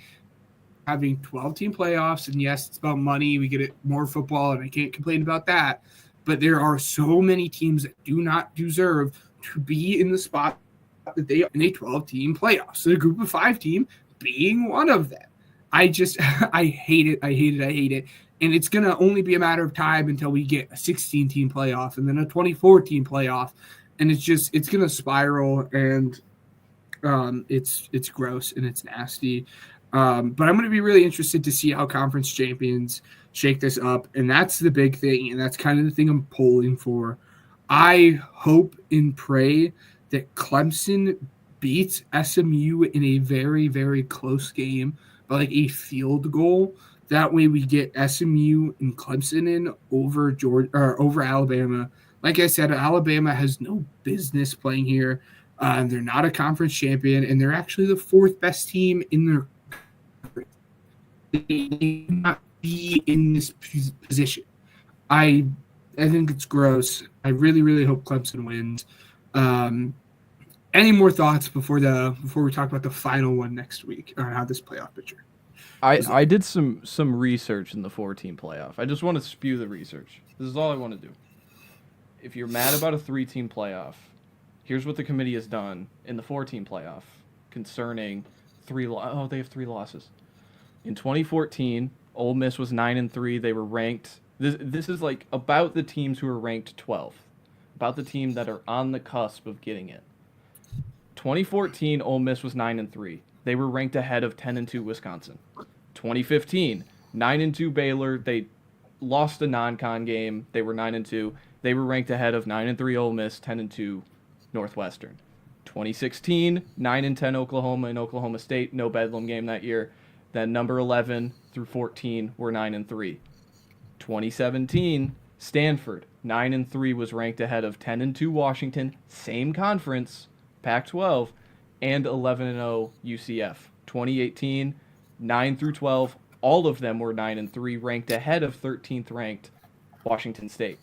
having 12-team playoffs, and yes, it's about money. We get it more football, and I can't complain about that. But there are so many teams that do not deserve to be in the spot that they are in a 12-team playoffs. So the group of 5 team being one of them. I hate it. I hate it. And it's going to only be a matter of time until we get a 16-team playoff and then a 24-team playoff. And it's going to spiral, and it's gross and it's nasty. But I'm going to be really interested to see how conference champions shake this up. And that's the big thing. And that's kind of the thing I'm polling for. I hope and pray that Clemson beats SMU in a very, very close game by like a field goal. That way we get SMU and Clemson in over Georgia or over Alabama. Like I said, Alabama has no business playing here. They're not a conference champion, and they're actually the 4th best team in their conference. They may not be in this position. I think it's gross. I really, really hope Clemson wins. Any more thoughts before we talk about the final one next week on how this playoff picture? I did some research in the 4-team playoff. I just want to spew the research. This is all I want to do. If you're mad about a 3-team playoff, here's what the committee has done in the 4-team playoff concerning they have 3 losses. In 2014, Ole Miss was 9-3. They were ranked. This is like about the teams who are ranked 12th, about the team that are on the cusp of getting it. 2014, Ole Miss was 9-3. They were ranked ahead of 10-2 Wisconsin. 2015, 9-2 Baylor. They lost a non-con game. They were 9-2. They were ranked ahead of 9-3 Ole Miss, 10-2 Northwestern. 2016, 9-10 Oklahoma and Oklahoma State. No Bedlam game that year. Then number 11 through 14 were 9-3. 2017, Stanford, 9-3 was ranked ahead of 10-2 Washington, same conference, Pac-12, and 11-0 UCF. 2018, 9-12, all of them were 9-3, ranked ahead of 13th ranked Washington State.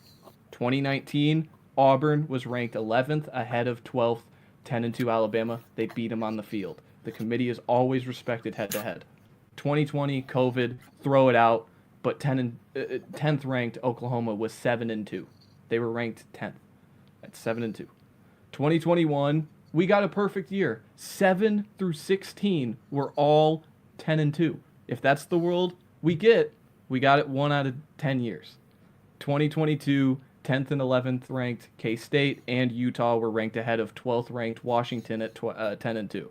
2019, Auburn was ranked 11th ahead of 12th, 10-2 Alabama. They beat them on the field. The committee has always respected head-to-head. 2020, COVID, throw it out, but 10th ranked Oklahoma was 7-2. They were ranked 10th at 7-2. 2021, we got a perfect year. 7 through 16 were all 10-2. If that's the world we got it 1 out of 10 years. 2022, 10th and 11th ranked K-State and Utah were ranked ahead of 12th ranked Washington at 10-2.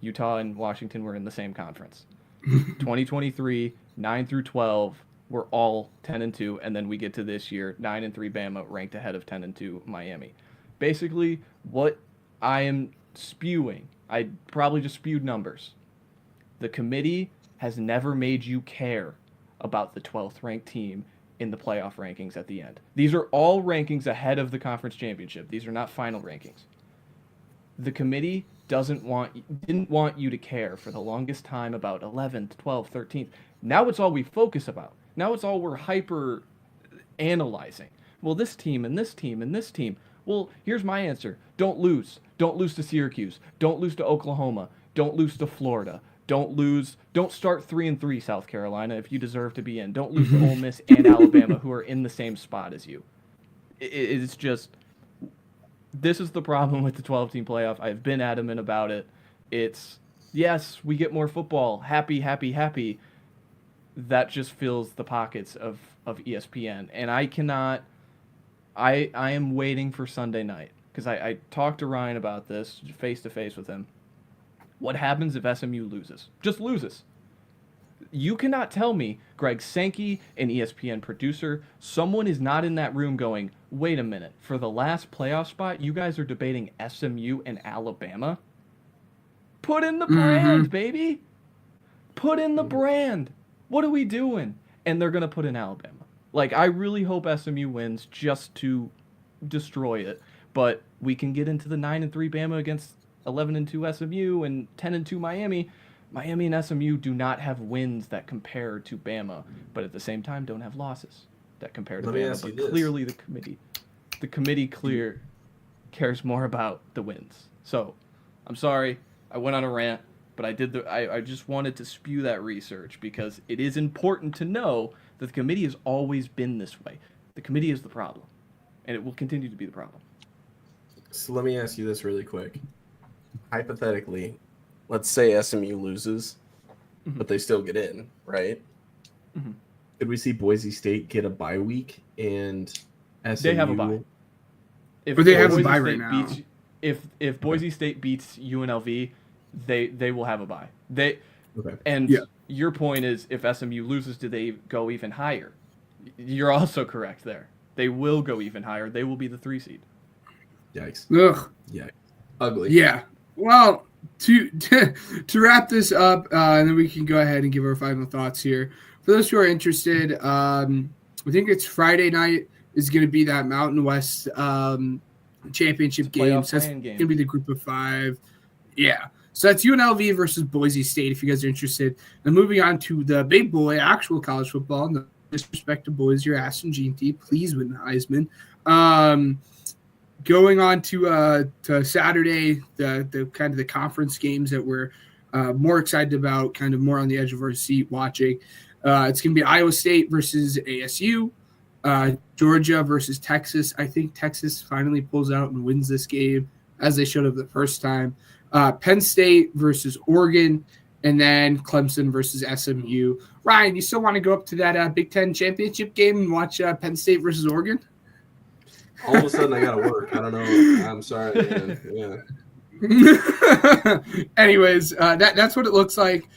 Utah and Washington were in the same conference. 2023, 9 through 12 were all 10-2, and then we get to this year, 9-3 Bama ranked ahead of 10-2 Miami. Basically, what I am spewing, I probably just spewed numbers. The committee has never made you care about the 12th ranked team in the playoff rankings at the end. These are all rankings ahead of the conference championship. These are not final rankings. The committee didn't want you to care for the longest time about 11th, 12th, 13th. Now it's all we focus about. Now it's all we're hyper analyzing. Well, this team and this team and this team. Well, here's my answer. Don't lose. Don't lose to Syracuse. Don't lose to Oklahoma. Don't lose to Florida. Don't start 3-3 South Carolina if you deserve to be in. Don't lose to Ole Miss and Alabama, who are in the same spot as you. It's just, this is the problem with the 12-team playoff. I've been adamant about it. It's, yes, we get more football. Happy, happy, happy. That just fills the pockets of ESPN. And I cannot, I am waiting for Sunday night. Because I talked to Ryan about this face-to-face with him. What happens if SMU loses? Just loses. You cannot tell me, Greg Sankey, an ESPN producer, someone is not in that room going, wait a minute, for the last playoff spot, you guys are debating SMU and Alabama? Put in the brand, baby. Put in the brand. What are we doing? And they're going to put in Alabama. Like, I really hope SMU wins just to destroy it. But we can get into the 9-3 Bama against 11-2 SMU and 10-2 Miami. Miami and SMU do not have wins that compare to Bama, but at the same time don't have losses that compare to Bama. But clearly the committee cares more about the wins. So I'm sorry, I went on a rant, but I just wanted to spew that research because it is important to know that the committee has always been this way. The committee is the problem, and it will continue to be the problem. So let me ask you this really quick. Hypothetically, let's say SMU loses, but they still get in, right? Mm-hmm. Could we see Boise State get a bye week and SMU? They have a bye. But they have a bye right now. If Boise State beats UNLV, they will have a bye. Your point is, if SMU loses, do they go even higher? You're also correct there. They will go even higher. They will be the 3 seed. Yikes. Ugh. Yeah. Ugly. Yeah. Well, to wrap this up, and then we can go ahead and give our final thoughts here. For those who are interested, I think it's Friday night is going to be that Mountain West championship game. So that's going to be the group of 5. Yeah. So that's UNLV versus Boise State, if you guys are interested. And moving on to the big boy, actual college football. No disrespect to boys, your ass and G&T. Please win the Heisman. Going on to Saturday, the kind of the conference games that we're more excited about, kind of more on the edge of our seat watching. It's going to be Iowa State versus ASU, Georgia versus Texas. I think Texas finally pulls out and wins this game, as they should have the first time. Penn State versus Oregon, and then Clemson versus SMU. Ryan, you still want to go up to that Big Ten championship game and watch Penn State versus Oregon? All of a sudden, I got to work. I don't know. I'm sorry, man. Yeah. Anyways, that's what it looks like.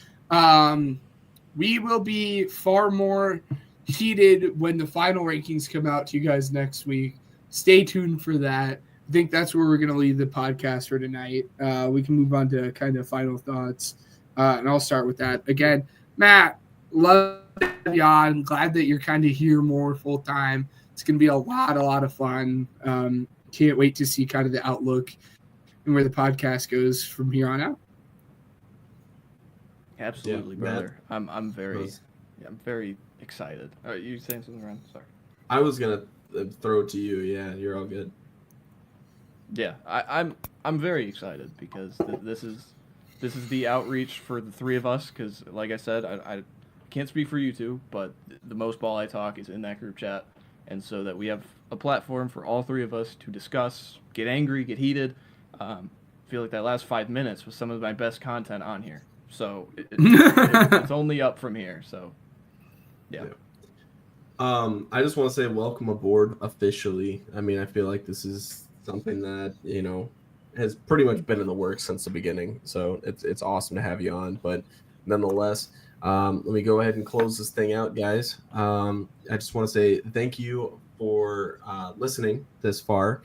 We will be far more heated when the final rankings come out to you guys next week. Stay tuned for that. I think that's where we're going to leave the podcast for tonight. We can move on to kind of final thoughts, and I'll start with that. Again, Matt, love you on. Glad that you're kind of here more full-time. It's going to be a lot of fun. Can't wait to see kind of the outlook and where the podcast goes from here on out. Absolutely, brother. I'm very excited. Are you saying something, Ryan? Sorry. I was going to throw it to you. Yeah, you're all good. Yeah, I'm very excited because this is the outreach for the 3 of us. Because, like I said, I can't speak for you two, but the most ball I talk is in that group chat. And so that we have a platform for all 3 of us to discuss, get angry, get heated. I feel like that last 5 minutes was some of my best content on here. So it's only up from here. So, yeah. I just want to say welcome aboard officially. I mean, I feel like this is something that, has pretty much been in the works since the beginning. So it's awesome to have you on. But nonetheless, let me go ahead and close this thing out, guys. I just want to say thank you for listening this far.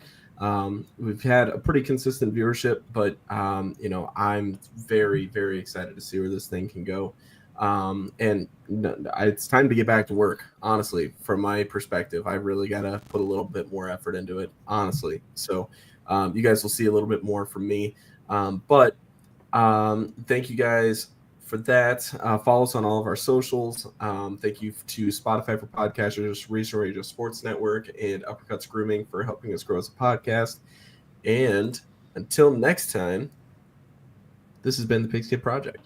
We've had a pretty consistent viewership, but I'm very, very excited to see where this thing can go. And it's time to get back to work. Honestly, from my perspective, I really got to put a little bit more effort into it, honestly. So, you guys will see a little bit more from me. But thank you guys for that. Follow us on all of our socials. Thank you to Spotify for Podcasters, Reason Radio Sports Network, and Uppercuts Grooming for helping us grow as a podcast. And until next time, this has been the Pigskin Project.